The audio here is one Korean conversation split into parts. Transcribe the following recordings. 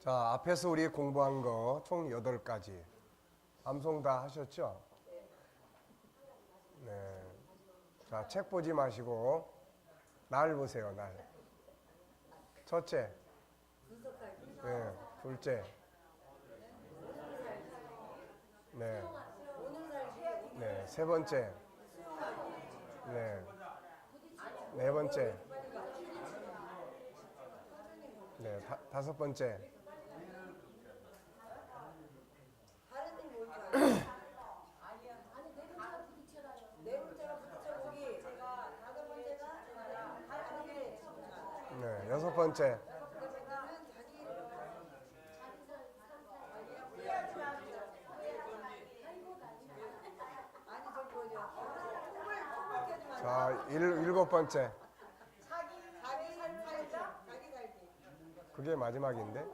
자, 앞에서 우리 공부한 거 총 8가지. 암송 다 하셨죠? 네. 자, 책 보지 마시고 날 보세요, 날. 첫째. 네. 둘째. 네. 네. 세 번째. 네. 네 번째. 네. 다섯 번째. 네. 여섯 번째. 자, 일곱 번째. 그게 마지막인데?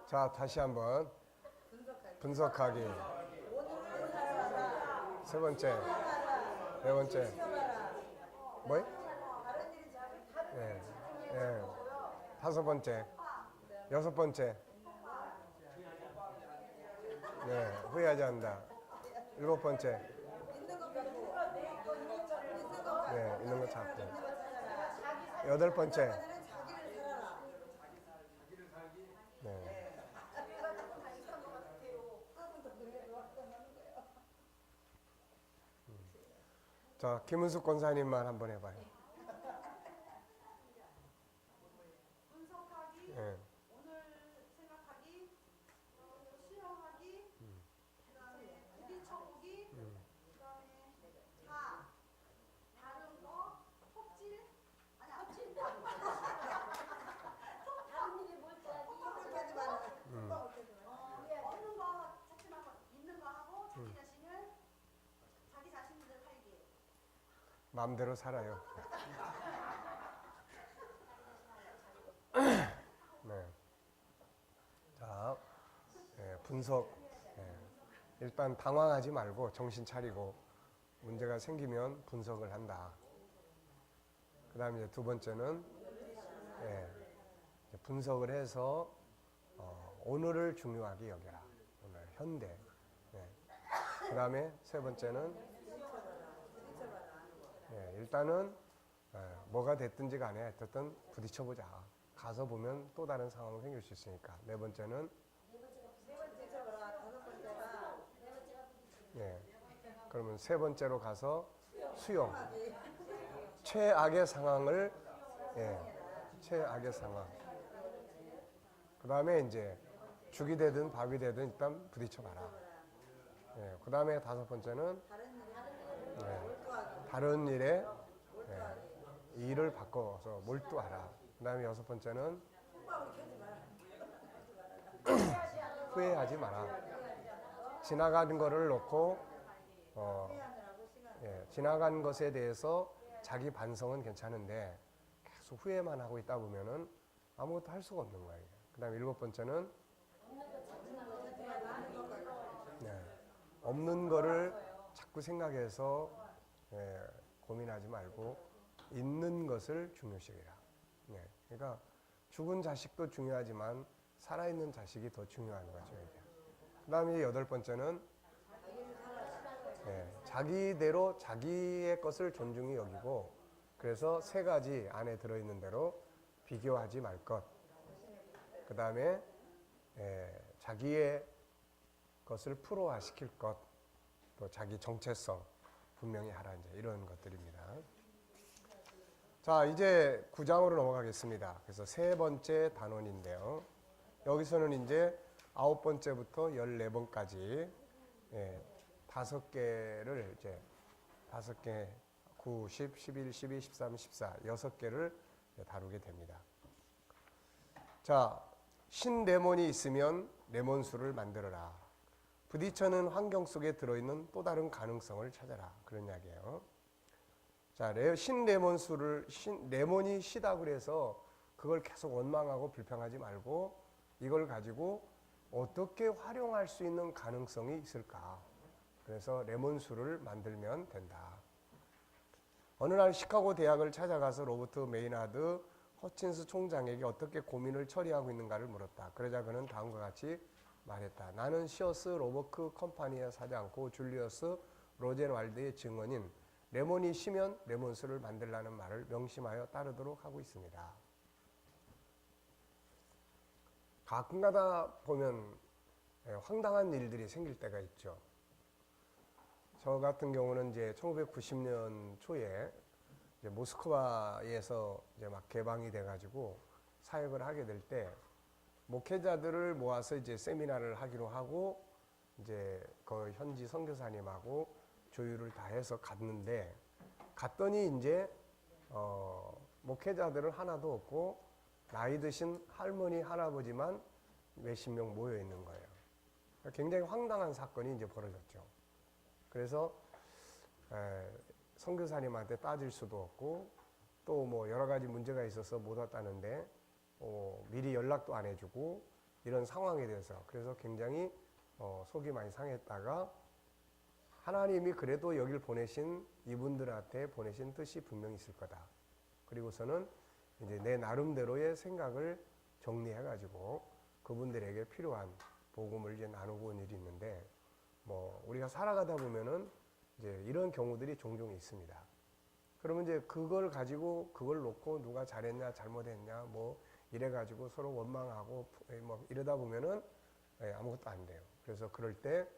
자, 다시 한번 분석하기. 세 번째, 네 번째. 뭐요? 네, 네. 다섯 번째, 여섯 번째. 네, 후회하지 않는다. 일곱 번째. 네, 있는 거 찾고. 여덟 번째. 네. 자, 김은숙 권사님만 한번 해봐요. 분석하기, 네. 오늘 생각하기, 수영하기, 그다음에 부딪혀보기, 그다음에 다른 거, 톱질, 톱질, 다른 일이 뭘지 없는 거 찾지 말고 있는 거 하고 자기 자신을 살기. 마음대로 살아요. 네. 자, 분석. 일단 당황하지 말고 정신 차리고 문제가 생기면 분석을 한다. 그 다음에 이제 두 번째는 이제 분석을 해서 오늘을 중요하게 여겨라. 오늘 현대. 그 다음에 세 번째는 일단은 뭐가 됐든지 간에 어쨌든 부딪혀보자. 가서 보면 또 다른 상황이 생길 수 있으니까. 네 번째는 그러면 세 번째로 가서 수용. 최악의 상황을 최악의 상황. 그 다음에 이제 죽이 되든 밥이 되든 일단 부딪혀봐라. 그 다음에 다섯 번째는 다른 일에 일을 바꿔서 몰두하라. 그 다음에 여섯 번째는 후회하지 마라. 지나간 거를 놓고 지나간 것에 대해서 자기 반성은 괜찮은데 계속 후회만 하고 있다 보면은 아무것도 할 수가 없는 거예요. 그 다음에 일곱 번째는 없는 거를 자꾸 생각해서 고민하지 말고 있는 것을 중요시해라. 그러니까 죽은 자식도 중요하지만 살아있는 자식이 더 중요한 거죠. 그 다음에 여덟 번째는 자기대로 자기의 것을 존중히 여기고 그래서 세 가지 안에 들어있는 대로 비교하지 말 것. 그 다음에 자기의 것을 프로화시킬 것. 또 자기 정체성 분명히 하라. 이제 이런 것들입니다. 자, 이제 9장으로 넘어가겠습니다. 그래서 세 번째 단원인데요. 여기서는 이제 9번째부터 14번까지 5개를 이제 5개 9, 10, 11, 12, 13, 14 6개를 다루게 됩니다. 자, 신레몬이 있으면 레몬수를 만들어라. 부딪혀는 환경 속에 들어있는 또 다른 가능성을 찾아라. 그런 이야기예요. 자, 레몬이 시다 그래서 그걸 계속 원망하고 불평하지 말고 이걸 가지고 어떻게 활용할 수 있는 가능성이 있을까? 그래서 레몬수를 만들면 된다. 어느 날 시카고 대학을 찾아가서 로버트 메이나드 허친스 총장에게 어떻게 고민을 처리하고 있는가를 물었다. 그러자 그는 다음과 같이 말했다. 나는 시어스 로버크 컴퍼니의 사장고 줄리어스 로젠왈드의 증언인 레몬이 시면 레몬수를 만들라는 말을 명심하여 따르도록 하고 있습니다. 가끔가다 보면 황당한 일들이 생길 때가 있죠. 저 같은 경우는 이제 1990년 초에 이제 모스크바에서 이제 막 개방이 돼가지고 사역을 하게 될 때 목회자들을 모아서 이제 세미나를 하기로 하고 이제 그 현지 선교사님하고 조율을 다 해서 갔는데 갔더니 이제 목회자들은 하나도 없고 나이 드신 할머니 할아버지만 몇십 명 모여 있는 거예요. 굉장히 황당한 사건이 이제 벌어졌죠. 그래서 선교사님한테 따질 수도 없고 또 뭐 여러 가지 문제가 있어서 못 왔다는데 미리 연락도 안 해주고 이런 상황에 대해서 그래서 굉장히 속이 많이 상했다가 하나님이 그래도 여길 보내신 이분들한테 보내신 뜻이 분명히 있을 거다. 그리고서는 이제 내 나름대로의 생각을 정리해가지고 그분들에게 필요한 복음을 이제 나누고 온 일이 있는데 뭐 우리가 살아가다 보면은 이제 이런 경우들이 종종 있습니다. 그러면 이제 그걸 가지고 그걸 놓고 누가 잘했냐 잘못했냐 뭐 이래가지고 서로 원망하고 뭐 이러다 보면은 아무것도 안 돼요. 그래서 그럴 때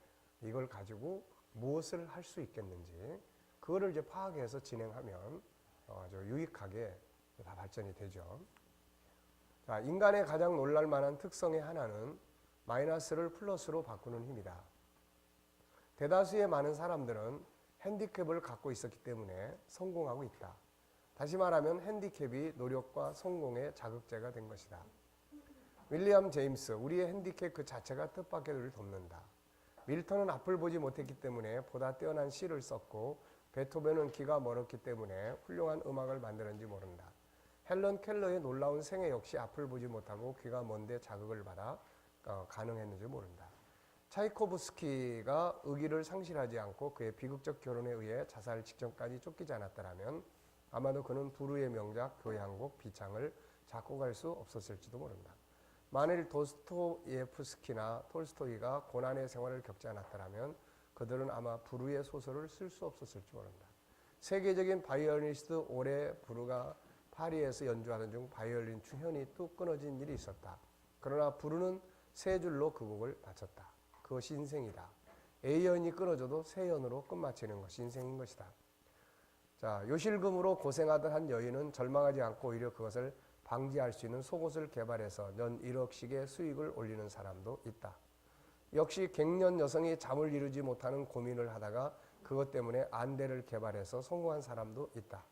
이걸 가지고 무엇을 할 수 있겠는지 그거를 이제 파악해서 진행하면 아주 유익하게 다 발전이 되죠. 자, 인간의 가장 놀랄만한 특성의 하나는 마이너스를 플러스로 바꾸는 힘이다. 대다수의 많은 사람들은 핸디캡을 갖고 있었기 때문에 성공하고 있다. 다시 말하면 핸디캡이 노력과 성공의 자극제가 된 것이다. 윌리엄 제임스, 우리의 핸디캡 그 자체가 뜻밖의 우리를 돕는다. 밀턴은 앞을 보지 못했기 때문에 보다 뛰어난 시를 썼고 베토벤은 귀가 멀었기 때문에 훌륭한 음악을 만들었는지 모른다. 헬런 켈러의 놀라운 생애 역시 앞을 보지 못하고 귀가 먼데 자극을 받아 가능했는지 모른다. 차이코브스키가 의기를 상실하지 않고 그의 비극적 결혼에 의해 자살 직전까지 쫓기지 않았더라면 아마도 그는 부르의 명작 교향곡 비창을 작곡할 수 없었을지도 모른다. 만일 도스토예프스키나 톨스토이가 고난의 생활을 겪지 않았더라면 그들은 아마 부르의 소설을 쓸 수 없었을지 모른다. 세계적인 바이올리니스트 오레 부르가 파리에서 연주하던 중 바이올린 주현이 뚝 끊어진 일이 있었다. 그러나 부르는 세 줄로 그 곡을 마쳤다. 그것이 인생이다. A연이 끊어져도 C연으로 끝마치는 것이 인생인 것이다. 자, 요실금으로 고생하던 한 여인은 절망하지 않고 오히려 그것을 방지할 수 있는 속옷을 개발해서 연 1억씩의 수익을 올리는 사람도 있다. 역시 갱년 여성이 잠을 이루지 못하는 고민을 하다가 그것 때문에 안대를 개발해서 성공한 사람도 있다.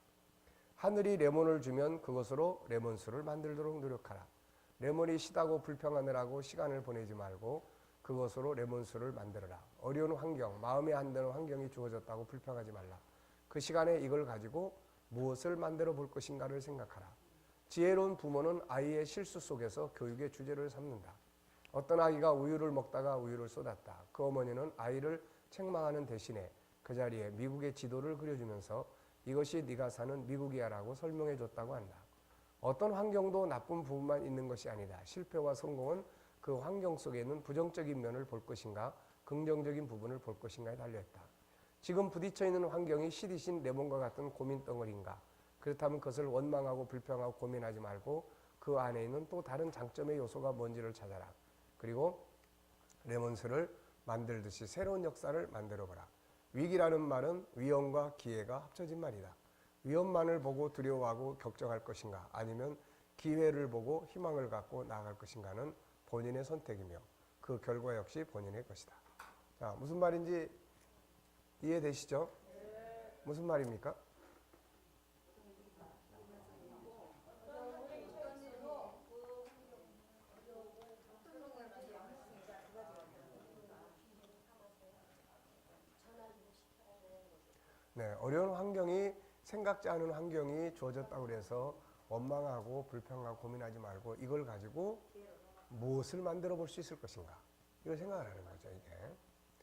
하늘이 레몬을 주면 그것으로 레몬수를 만들도록 노력하라. 레몬이 시다고 불평하느라고 시간을 보내지 말고 그것으로 레몬수를 만들어라. 어려운 환경, 마음에 안 드는 환경이 주어졌다고 불평하지 말라. 그 시간에 이걸 가지고 무엇을 만들어 볼 것인가를 생각하라. 지혜로운 부모는 아이의 실수 속에서 교육의 주제를 삼는다. 어떤 아기가 우유를 먹다가 우유를 쏟았다. 그 어머니는 아이를 책망하는 대신에 그 자리에 미국의 지도를 그려주면서 이것이 네가 사는 미국이야 라고 설명해 줬다고 한다. 어떤 환경도 나쁜 부분만 있는 것이 아니다. 실패와 성공은 그 환경 속에 있는 부정적인 면을 볼 것인가 긍정적인 부분을 볼 것인가에 달려있다. 지금 부딪혀 있는 환경이 시디신 레몬과 같은 고민 덩어리인가? 그렇다면 그것을 원망하고 불평하고 고민하지 말고 그 안에 있는 또 다른 장점의 요소가 뭔지를 찾아라. 그리고 레몬수를 만들듯이 새로운 역사를 만들어보라. 위기라는 말은 위험과 기회가 합쳐진 말이다. 위험만을 보고 두려워하고 걱정할 것인가 아니면 기회를 보고 희망을 갖고 나아갈 것인가는 본인의 선택이며 그 결과 역시 본인의 것이다. 자, 무슨 말인지 이해되시죠? 무슨 말입니까? 네, 어려운 환경이 생각지 않은 환경이 주어졌다고 그래서 원망하고 불평하고 고민하지 말고 이걸 가지고 무엇을 만들어 볼 수 있을 것인가, 이걸 생각을 하는 거죠. 이게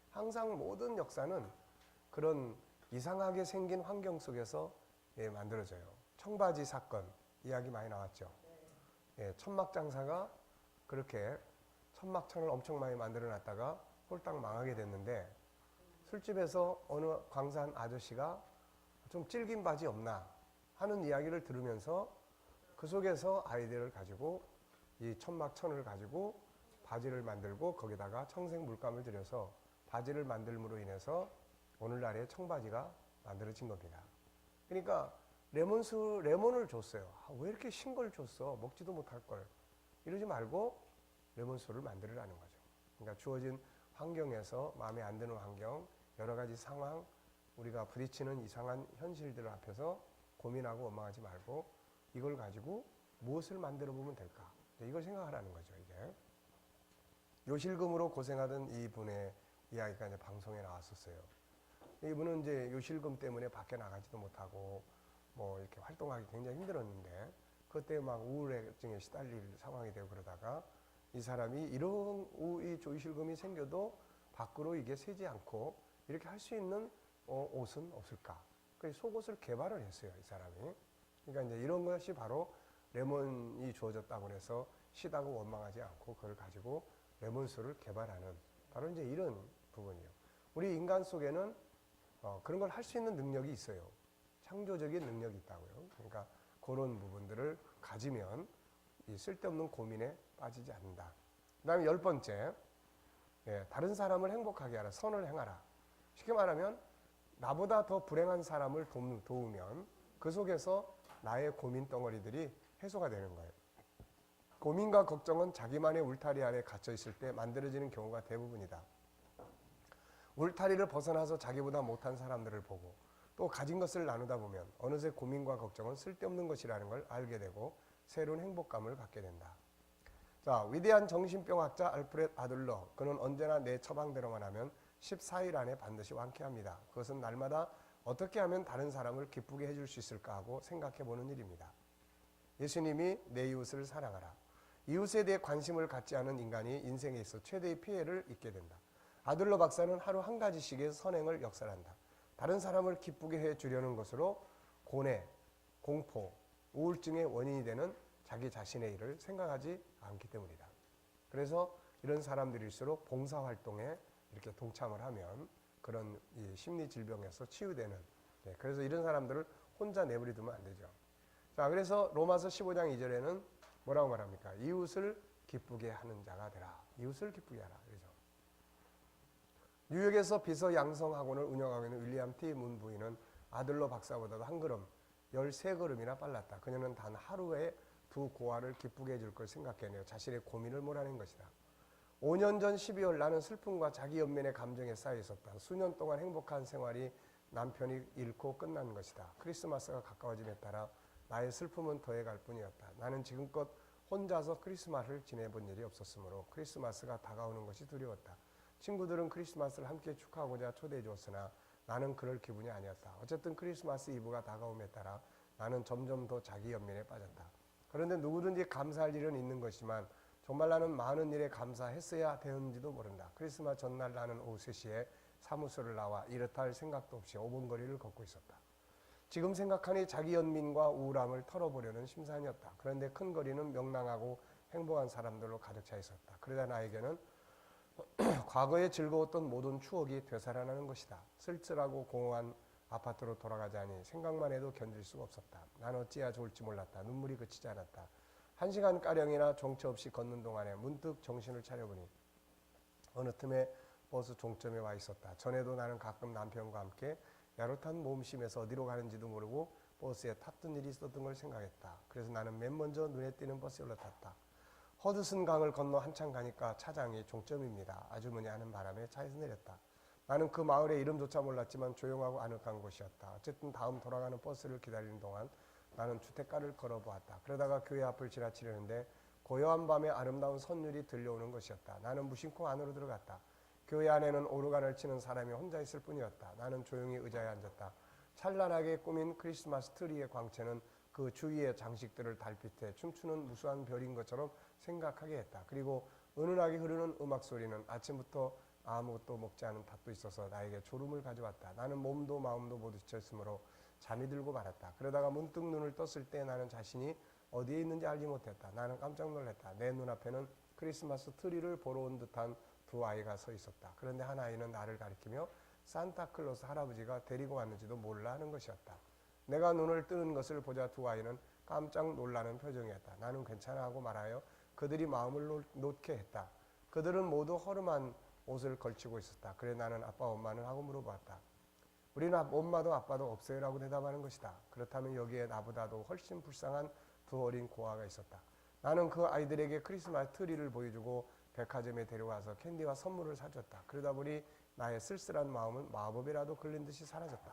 항상 모든 역사는 그런 이상하게 생긴 환경 속에서 만들어져요. 청바지 사건 이야기 많이 나왔죠. 천막 장사가 그렇게 천막천을 엄청 많이 만들어 놨다가 홀딱 망하게 됐는데, 술집에서 어느 광산 아저씨가 좀 질긴 바지 없나 하는 이야기를 들으면서 그 속에서 아이디어를 가지고 이 천막천을 가지고 바지를 만들고 거기다가 청색 물감을 들여서 바지를 만들므로 인해서 오늘날의 청바지가 만들어진 겁니다. 그러니까 레몬을 줬어요. 왜 이렇게 신 걸 줬어? 먹지도 못할 걸. 이러지 말고 레몬수를 만들으라는 거죠. 그러니까 주어진 환경에서 마음에 안 드는 환경, 여러 가지 상황, 우리가 부딪히는 이상한 현실들 앞에서 고민하고 원망하지 말고 이걸 가지고 무엇을 만들어 보면 될까? 이걸 생각하라는 거죠. 이게 요실금으로 고생하던 이분의 이야기가 이제 방송에 나왔었어요. 이분은 이제 요실금 때문에 밖에 나가지도 못하고 뭐 이렇게 활동하기 굉장히 힘들었는데, 그때 막 우울증에 시달릴 상황이 되고 그러다가 이 사람이 이런 이 요실금이 생겨도 밖으로 이게 새지 않고 이렇게 할 수 있는 옷은 없을까? 그래서 속옷을 개발을 했어요, 이 사람이. 그러니까 이제 이런 것이 바로 레몬이 주어졌다고 해서 시다고 원망하지 않고 그걸 가지고 레몬수를 개발하는 바로 이제 이런 부분이에요. 우리 인간 속에는 그런 걸 할 수 있는 능력이 있어요. 창조적인 능력이 있다고요. 그러니까 그런 부분들을 가지면 이 쓸데없는 고민에 빠지지 않는다. 그 다음에 10번째, 다른 사람을 행복하게 하라. 선을 행하라. 쉽게 말하면 나보다 더 불행한 사람을 도우면 그 속에서 나의 고민 덩어리들이 해소가 되는 거예요. 고민과 걱정은 자기만의 울타리 안에 갇혀 있을 때 만들어지는 경우가 대부분이다. 울타리를 벗어나서 자기보다 못한 사람들을 보고 또 가진 것을 나누다 보면 어느새 고민과 걱정은 쓸데없는 것이라는 걸 알게 되고 새로운 행복감을 갖게 된다. 자, 위대한 정신병학자 알프레드 아들러, 그는 언제나 내 처방대로만 하면 14일 안에 반드시 완쾌합니다. 그것은 날마다 어떻게 하면 다른 사람을 기쁘게 해줄 수 있을까 하고 생각해보는 일입니다. 예수님이 내 이웃을 사랑하라. 이웃에 대해 관심을 갖지 않은 인간이 인생에 있어 최대의 피해를 입게 된다. 아들러 박사는 하루 한 가지씩의 선행을 역설한다. 다른 사람을 기쁘게 해주려는 것으로 고뇌, 공포, 우울증의 원인이 되는 자기 자신의 일을 생각하지 않기 때문이다. 그래서 이런 사람들일수록 봉사활동에 이렇게 동참을 하면 그런 이 심리 질병에서 치유되는, 그래서 이런 사람들을 혼자 내버려두면 안 되죠. 자, 그래서 로마서 15장 2절에는 뭐라고 말합니까? 이웃을 기쁘게 하는 자가 되라. 이웃을 기쁘게 하라. 그죠? 뉴욕에서 비서 양성학원을 운영하고 있는 윌리엄 T. 문 부인은 아들러 박사보다도 한 걸음, 13걸음이나 빨랐다. 그녀는 단 하루에 두 고아를 기쁘게 해줄 걸 생각해내어 자신의 고민을 몰아낸 것이다. 5년 전 12월 나는 슬픔과 자기 연민의 감정에 쌓여 있었다. 수년 동안 행복한 생활이 남편이 잃고 끝난 것이다. 크리스마스가 가까워짐에 따라 나의 슬픔은 더해갈 뿐이었다. 나는 지금껏 혼자서 크리스마스를 지내본 일이 없었으므로 크리스마스가 다가오는 것이 두려웠다. 친구들은 크리스마스를 함께 축하하고자 초대해 주었으나 나는 그럴 기분이 아니었다. 어쨌든 크리스마스 이브가 다가옴에 따라 나는 점점 더 자기 연민에 빠졌다. 그런데 누구든지 감사할 일은 있는 것이지만 정말 나는 많은 일에 감사했어야 되는지도 모른다. 크리스마스 전날 나는 오후 3시에 사무소를 나와 이렇다 할 생각도 없이 5분 거리를 걷고 있었다. 지금 생각하니 자기 연민과 우울함을 털어보려는 심산이었다. 그런데 큰 거리는 명랑하고 행복한 사람들로 가득 차 있었다. 그러자 나에게는 과거에 즐거웠던 모든 추억이 되살아나는 것이다. 쓸쓸하고 공허한 아파트로 돌아가자니 생각만 해도 견딜 수가 없었다. 난 어찌해야 좋을지 몰랐다. 눈물이 그치지 않았다. 1시간가량이나 정처 없이 걷는 동안에 문득 정신을 차려보니 어느 틈에 버스 종점에 와 있었다. 전에도 나는 가끔 남편과 함께 야릇한 몸심에서 어디로 가는지도 모르고 버스에 탔던 일이 있었던 걸 생각했다. 그래서 나는 맨 먼저 눈에 띄는 버스에 올라탔다. 허드슨 강을 건너 한참 가니까 차장이 종점입니다. 아주머니 하는 바람에 차에서 내렸다. 나는 그 마을의 이름조차 몰랐지만 조용하고 아늑한 곳이었다. 어쨌든 다음 돌아가는 버스를 기다리는 동안 나는 주택가를 걸어보았다. 그러다가 교회 앞을 지나치려는데 고요한 밤에 아름다운 선율이 들려오는 것이었다. 나는 무심코 안으로 들어갔다. 교회 안에는 오르간을 치는 사람이 혼자 있을 뿐이었다. 나는 조용히 의자에 앉았다. 찬란하게 꾸민 크리스마스 트리의 광채는 그 주위의 장식들을 달빛에 춤추는 무수한 별인 것처럼 생각하게 했다. 그리고 은은하게 흐르는 음악 소리는 아침부터 아무것도 먹지 않은 닭도 있어서 나에게 졸음을 가져왔다. 나는 몸도 마음도 모두 지쳤으므로 잠이 들고 말았다. 그러다가 문득 눈을 떴을 때 나는 자신이 어디에 있는지 알지 못했다. 나는 깜짝 놀랐다. 내 눈앞에는 크리스마스 트리를 보러 온 듯한 두 아이가 서 있었다. 그런데 한 아이는 나를 가리키며 산타클로스 할아버지가 데리고 왔는지도 몰라 하는 것이었다. 내가 눈을 뜨는 것을 보자 두 아이는 깜짝 놀라는 표정이었다. 나는 괜찮아 하고 말하여 그들이 마음을 놓게 했다. 그들은 모두 허름한 옷을 걸치고 있었다. 그래 나는 아빠 엄마는 하고 물어보았다. 우리는 엄마도 아빠도 없어요 라고 대답하는 것이다. 그렇다면 여기에 나보다도 훨씬 불쌍한 두 어린 고아가 있었다. 나는 그 아이들에게 크리스마스 트리를 보여주고 백화점에 데려가서 캔디와 선물을 사줬다. 그러다 보니 나의 쓸쓸한 마음은 마법이라도 걸린 듯이 사라졌다.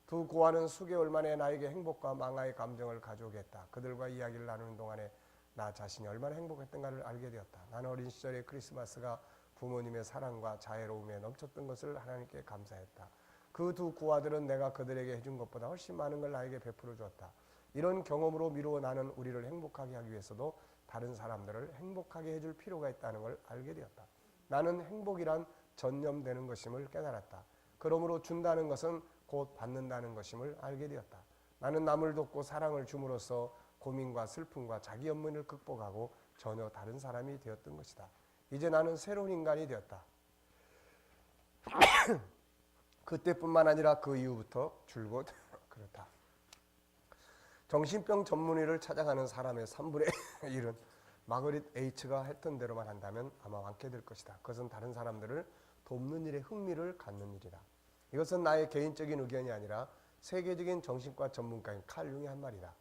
두 고아는 수개월 만에 나에게 행복과 망아의 감정을 가져오게 했다. 그들과 이야기를 나누는 동안에 나 자신이 얼마나 행복했던가를 알게 되었다. 나는 어린 시절의 크리스마스가 부모님의 사랑과 자애로움에 넘쳤던 것을 하나님께 감사했다. 그 두 고아들은 내가 그들에게 해준 것보다 훨씬 많은 걸 나에게 베풀어 주었다. 이런 경험으로 미루어 나는 우리를 행복하게 하기 위해서도 다른 사람들을 행복하게 해줄 필요가 있다는 걸 알게 되었다. 나는 행복이란 전념되는 것임을 깨달았다. 그러므로 준다는 것은 곧 받는다는 것임을 알게 되었다. 나는 남을 돕고 사랑을 줌으로써 고민과 슬픔과 자기 연민을 극복하고 전혀 다른 사람이 되었던 것이다. 이제 나는 새로운 인간이 되었다. 그때뿐만 아니라 그 이후부터 줄곧 그렇다. 정신병 전문의를 찾아가는 사람의 3분의 1은 마거릿 H가 했던 대로만 한다면 아마 많게 될 것이다. 그것은 다른 사람들을 돕는 일에 흥미를 갖는 일이다. 이것은 나의 개인적인 의견이 아니라 세계적인 정신과 전문가인 칼 융의 한 말이다.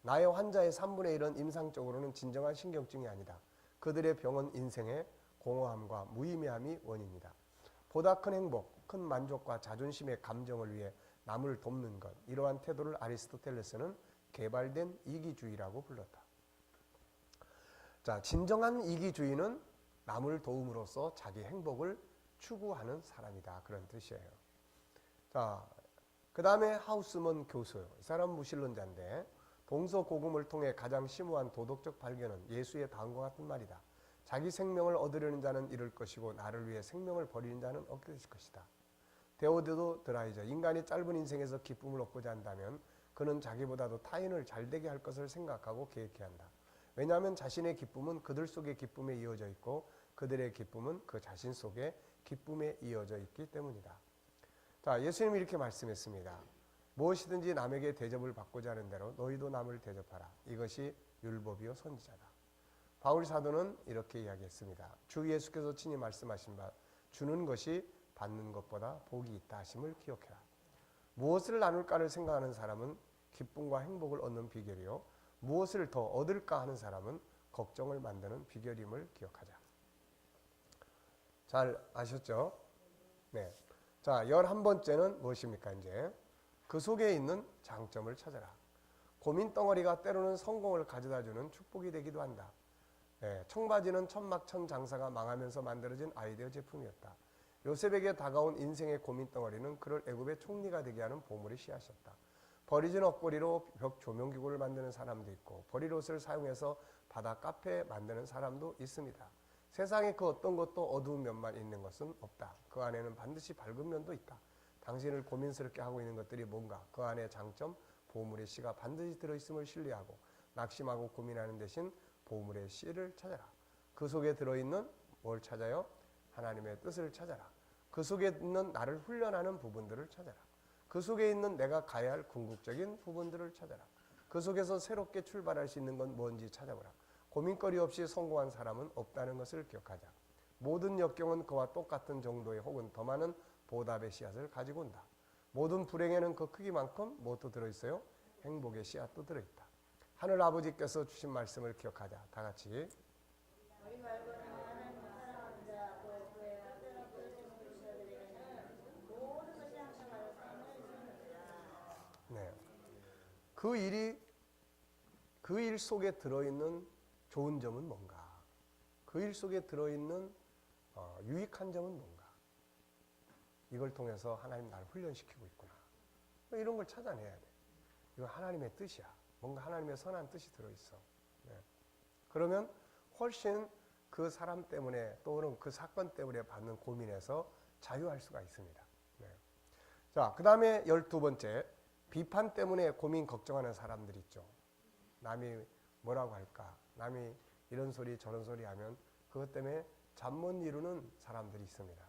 나의 환자의 3분의 1은 임상적으로는 진정한 신경증이 아니다. 그들의 병은 인생의 공허함과 무의미함이 원인이다. 보다 큰 행복, 큰 만족과 자존심의 감정을 위해 남을 돕는 것, 이러한 태도를 아리스토텔레스는 개발된 이기주의라고 불렀다. 자, 진정한 이기주의는 남을 도움으로써 자기 행복을 추구하는 사람이다. 그런 뜻이에요. 자, 그 다음에 하우스먼 교수. 이 사람 무신론자인데 동서고금을 통해 가장 심오한 도덕적 발견은 예수의 다음과 같은 말이다. 자기 생명을 얻으려는 자는 잃을 것이고 나를 위해 생명을 버리는 자는 얻게 될 것이다. 데오드도 드라이저. 인간이 짧은 인생에서 기쁨을 얻고자 한다면 그는 자기보다도 타인을 잘되게 할 것을 생각하고 계획해야 한다. 왜냐하면 자신의 기쁨은 그들 속의 기쁨에 이어져 있고 그들의 기쁨은 그 자신 속의 기쁨에 이어져 있기 때문이다. 자, 예수님이 이렇게 말씀했습니다. 무엇이든지 남에게 대접을 받고자 하는 대로 너희도 남을 대접하라. 이것이 율법이요 선지자다. 바울 사도는 이렇게 이야기했습니다. 주 예수께서 친히 말씀하신 바 주는 것이 받는 것보다 복이 있다 하심을 기억해라. 무엇을 나눌까를 생각하는 사람은 기쁨과 행복을 얻는 비결이요 무엇을 더 얻을까 하는 사람은 걱정을 만드는 비결임을 기억하자. 잘 아셨죠? 네. 자, 11번째는 무엇입니까? 이제 그 속에 있는 장점을 찾아라. 고민 덩어리가 때로는 성공을 가져다주는 축복이 되기도 한다. 네, 청바지는 천막천장사가 망하면서 만들어진 아이디어 제품이었다. 요셉에게 다가온 인생의 고민 덩어리는 그를 애굽의 총리가 되게 하는 보물의 씨앗이었다. 버려진 옷걸이로 벽 조명기구를 만드는 사람도 있고 버릴 옷을 사용해서 바다 카페 만드는 사람도 있습니다. 세상에 그 어떤 것도 어두운 면만 있는 것은 없다. 그 안에는 반드시 밝은 면도 있다. 당신을 고민스럽게 하고 있는 것들이 뭔가 그 안에 장점, 보물의 씨가 반드시 들어있음을 신뢰하고 낙심하고 고민하는 대신 보물의 씨를 찾아라. 그 속에 들어있는 뭘 찾아요? 하나님의 뜻을 찾아라. 그 속에 있는 나를 훈련하는 부분들을 찾아라. 그 속에 있는 내가 가야 할 궁극적인 부분들을 찾아라. 그 속에서 새롭게 출발할 수 있는 건 뭔지 찾아보라. 고민거리 없이 성공한 사람은 없다는 것을 기억하자. 모든 역경은 그와 똑같은 정도의 혹은 더 많은 보답의 씨앗을 가지고 온다. 모든 불행에는 그 크기만큼 무엇도 들어있어요? 행복의 씨앗도 들어있다. 하늘 아버지께서 주신 말씀을 기억하자. 다 같이. 네. 그 일 속에 들어있는 좋은 점은 뭔가? 그 일 속에 들어있는 유익한 점은 뭔가? 이걸 통해서 하나님 나를 훈련시키고 있구나. 이런 걸 찾아내야 돼. 이거 하나님의 뜻이야. 뭔가 하나님의 선한 뜻이 들어있어. 네. 그러면 훨씬 그 사람 때문에 또는 그 사건 때문에 받는 고민에서 자유할 수가 있습니다. 네. 자, 그 다음에 12번째, 비판 때문에 고민 걱정하는 사람들이 있죠. 남이 뭐라고 할까? 남이 이런 소리 저런 소리 하면 그것 때문에 잠 못 이루는 사람들이 있습니다.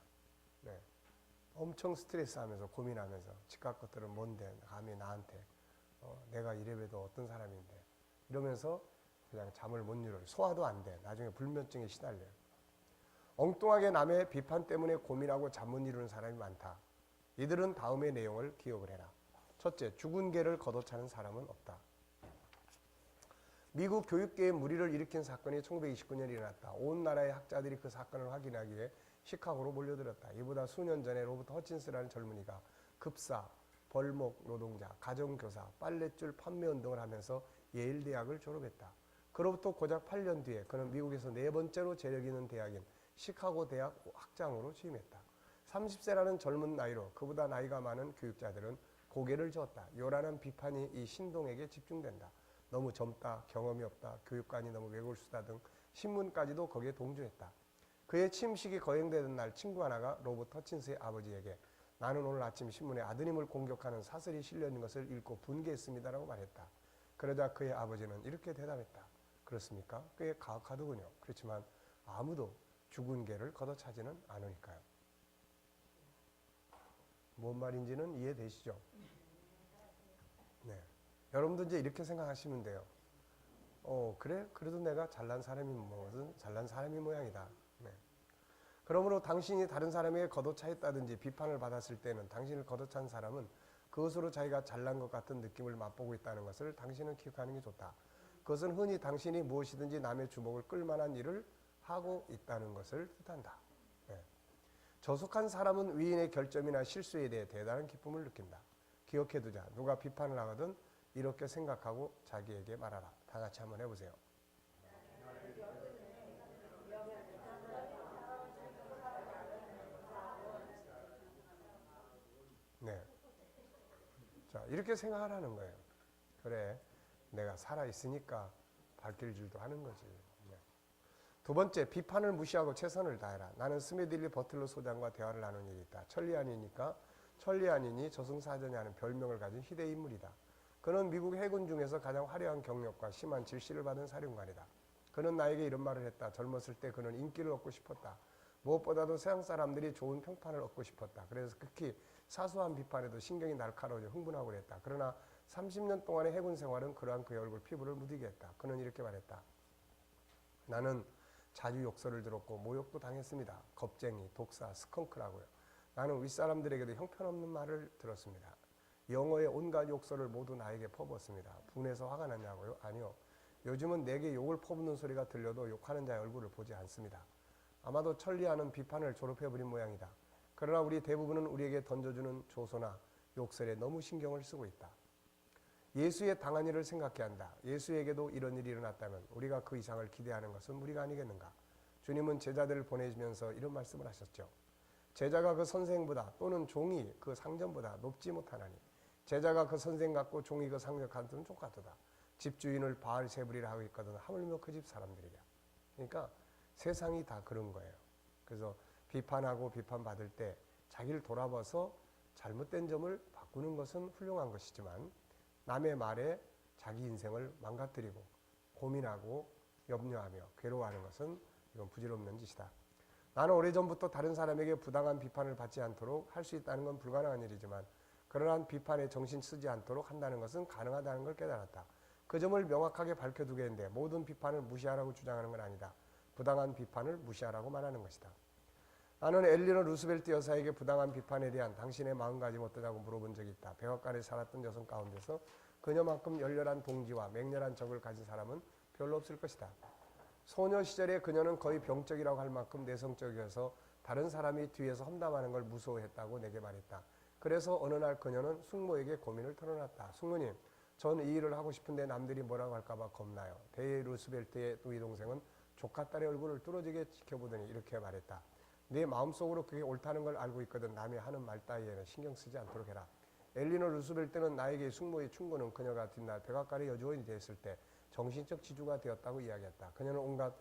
네. 엄청 스트레스하면서 고민하면서 집값 것들은 뭔데 감히 나한테 내가 이래봬도 어떤 사람인데 이러면서 그냥 잠을 못 이뤄요. 소화도 안 돼. 나중에 불면증에 시달려요. 엉뚱하게 남의 비판 때문에 고민하고 잠 못 이루는 사람이 많다. 이들은 다음의 내용을 기억을 해라. 첫째, 죽은 개를 걷어차는 사람은 없다. 미국 교육계에 물의를 일으킨 사건이 1929년에 일어났다. 온 나라의 학자들이 그 사건을 확인하기 위해 시카고로 몰려들었다. 이보다 수년 전에 로버트 허친스라는 젊은이가 급사, 벌목 노동자, 가정교사, 빨랫줄 판매운동을 하면서 예일 대학을 졸업했다. 그로부터 고작 8년 뒤에 그는 미국에서 네 번째로 재력 있는 대학인 시카고 대학 학장으로 취임했다. 30세라는 젊은 나이로 그보다 나이가 많은 교육자들은 고개를 저었다. 요란한 비판이 이 신동에게 집중된다. 너무 젊다, 경험이 없다, 교육관이 너무 외골수다 등 신문까지도 거기에 동조했다. 그의 취임식이 거행되던 날 친구 하나가 로버트 허친스의 아버지에게 나는 오늘 아침 신문에 아드님을 공격하는 사설이 실려있는 것을 읽고 분개했습니다라고 말했다. 그러자 그의 아버지는 이렇게 대답했다. 그렇습니까? 꽤 가혹하더군요. 그렇지만 아무도 죽은 개를 걷어차지는 않으니까요. 뭔 말인지는 이해되시죠? 네. 여러분도 이제 이렇게 생각하시면 돼요. 그래? 그래도 내가 잘난 사람이 뭐든 잘난 사람이 모양이다. 네. 그러므로 당신이 다른 사람에게 걷어차였다든지 비판을 받았을 때는 당신을 걷어찬 사람은 그것으로 자기가 잘난 것 같은 느낌을 맛보고 있다는 것을 당신은 기억하는 게 좋다. 그것은 흔히 당신이 무엇이든지 남의 주목을 끌만한 일을 하고 있다는 것을 뜻한다. 네. 저속한 사람은 위인의 결점이나 실수에 대해 대단한 기쁨을 느낀다. 기억해두자. 누가 비판을 하거든 이렇게 생각하고 자기에게 말하라. 다 같이 한번 해보세요. 네. 자, 이렇게 생각하라는 거예요. 그래, 내가 살아있으니까 밝힐 줄도 하는 거지. 네. 두 번째, 비판을 무시하고 최선을 다해라. 나는 스미들리 버틀러 소장과 대화를 나눈 일이 있다. 천리안이니까 천리안이니 저승사자니 하는 별명을 가진 희대의 인물이다. 그는 미국 해군 중에서 가장 화려한 경력과 심한 질시를 받은 사령관이다. 그는 나에게 이런 말을 했다. 젊었을 때 그는 인기를 얻고 싶었다. 무엇보다도 세상 사람들이 좋은 평판을 얻고 싶었다. 그래서 극히 사소한 비판에도 신경이 날카로워져 흥분하고 그랬다. 그러나 30년 동안의 해군 생활은 그러한 그의 얼굴 피부를 무디게 했다. 그는 이렇게 말했다. 나는 자주 욕설을 들었고 모욕도 당했습니다. 겁쟁이, 독사, 스컹크라고요. 나는 윗사람들에게도 형편없는 말을 들었습니다. 영어의 온갖 욕설을 모두 나에게 퍼부었습니다. 분해서 화가 났냐고요? 아니요. 요즘은 내게 욕을 퍼붓는 소리가 들려도 욕하는 자의 얼굴을 보지 않습니다. 아마도 천리안은 비판을 졸업해버린 모양이다. 그러나 우리 대부분은 우리에게 던져주는 조소나 욕설에 너무 신경을 쓰고 있다. 예수의 당한 일을 생각해야 한다. 예수에게도 이런 일이 일어났다면 우리가 그 이상을 기대하는 것은 무리가 아니겠는가. 주님은 제자들을 보내시면서 이런 말씀을 하셨죠. 제자가 그 선생보다 또는 종이 그 상전보다 높지 못하나니 제자가 그 선생 같고 종이 그 상전 같은 족같도다. 집주인을 바알세불이라 하고 있거든 하물며 그 집 사람들이랴. 그러니까 세상이 다 그런 거예요. 그래서 비판하고 비판받을 때 자기를 돌아봐서 잘못된 점을 바꾸는 것은 훌륭한 것이지만 남의 말에 자기 인생을 망가뜨리고 고민하고 염려하며 괴로워하는 것은 이건 부질없는 짓이다. 나는 오래전부터 다른 사람에게 부당한 비판을 받지 않도록 할 수 있다는 건 불가능한 일이지만 그러한 비판에 정신 쓰지 않도록 한다는 것은 가능하다는 걸 깨달았다. 그 점을 명확하게 밝혀두겠는데 모든 비판을 무시하라고 주장하는 건 아니다. 부당한 비판을 무시하라고 말하는 것이다. 나는 엘리너 루스벨트 여사에게 부당한 비판에 대한 당신의 마음가짐 어떠냐고 물어본 적이 있다. 백악관에 살았던 여성 가운데서 그녀만큼 열렬한 동지와 맹렬한 적을 가진 사람은 별로 없을 것이다. 소녀 시절에 그녀는 거의 병적이라고 할 만큼 내성적이어서 다른 사람이 뒤에서 험담하는 걸 무서워했다고 내게 말했다. 그래서 어느 날 그녀는 숙모에게 고민을 털어놨다. 숙모님, 전 이 일을 하고 싶은데 남들이 뭐라고 할까봐 겁나요. 데이 루스벨트의 누이 동생은 조카딸의 얼굴을 뚫어지게 지켜보더니 이렇게 말했다. 네 마음속으로 그게 옳다는 걸 알고 있거든 남이 하는 말 따위에는 신경 쓰지 않도록 해라. 엘리노 루스벨트는 나에게 숙모의 충고는 그녀가 뒷날 백악관의 여주원이 되었을 때 정신적 지주가 되었다고 이야기했다. 그녀는 온갖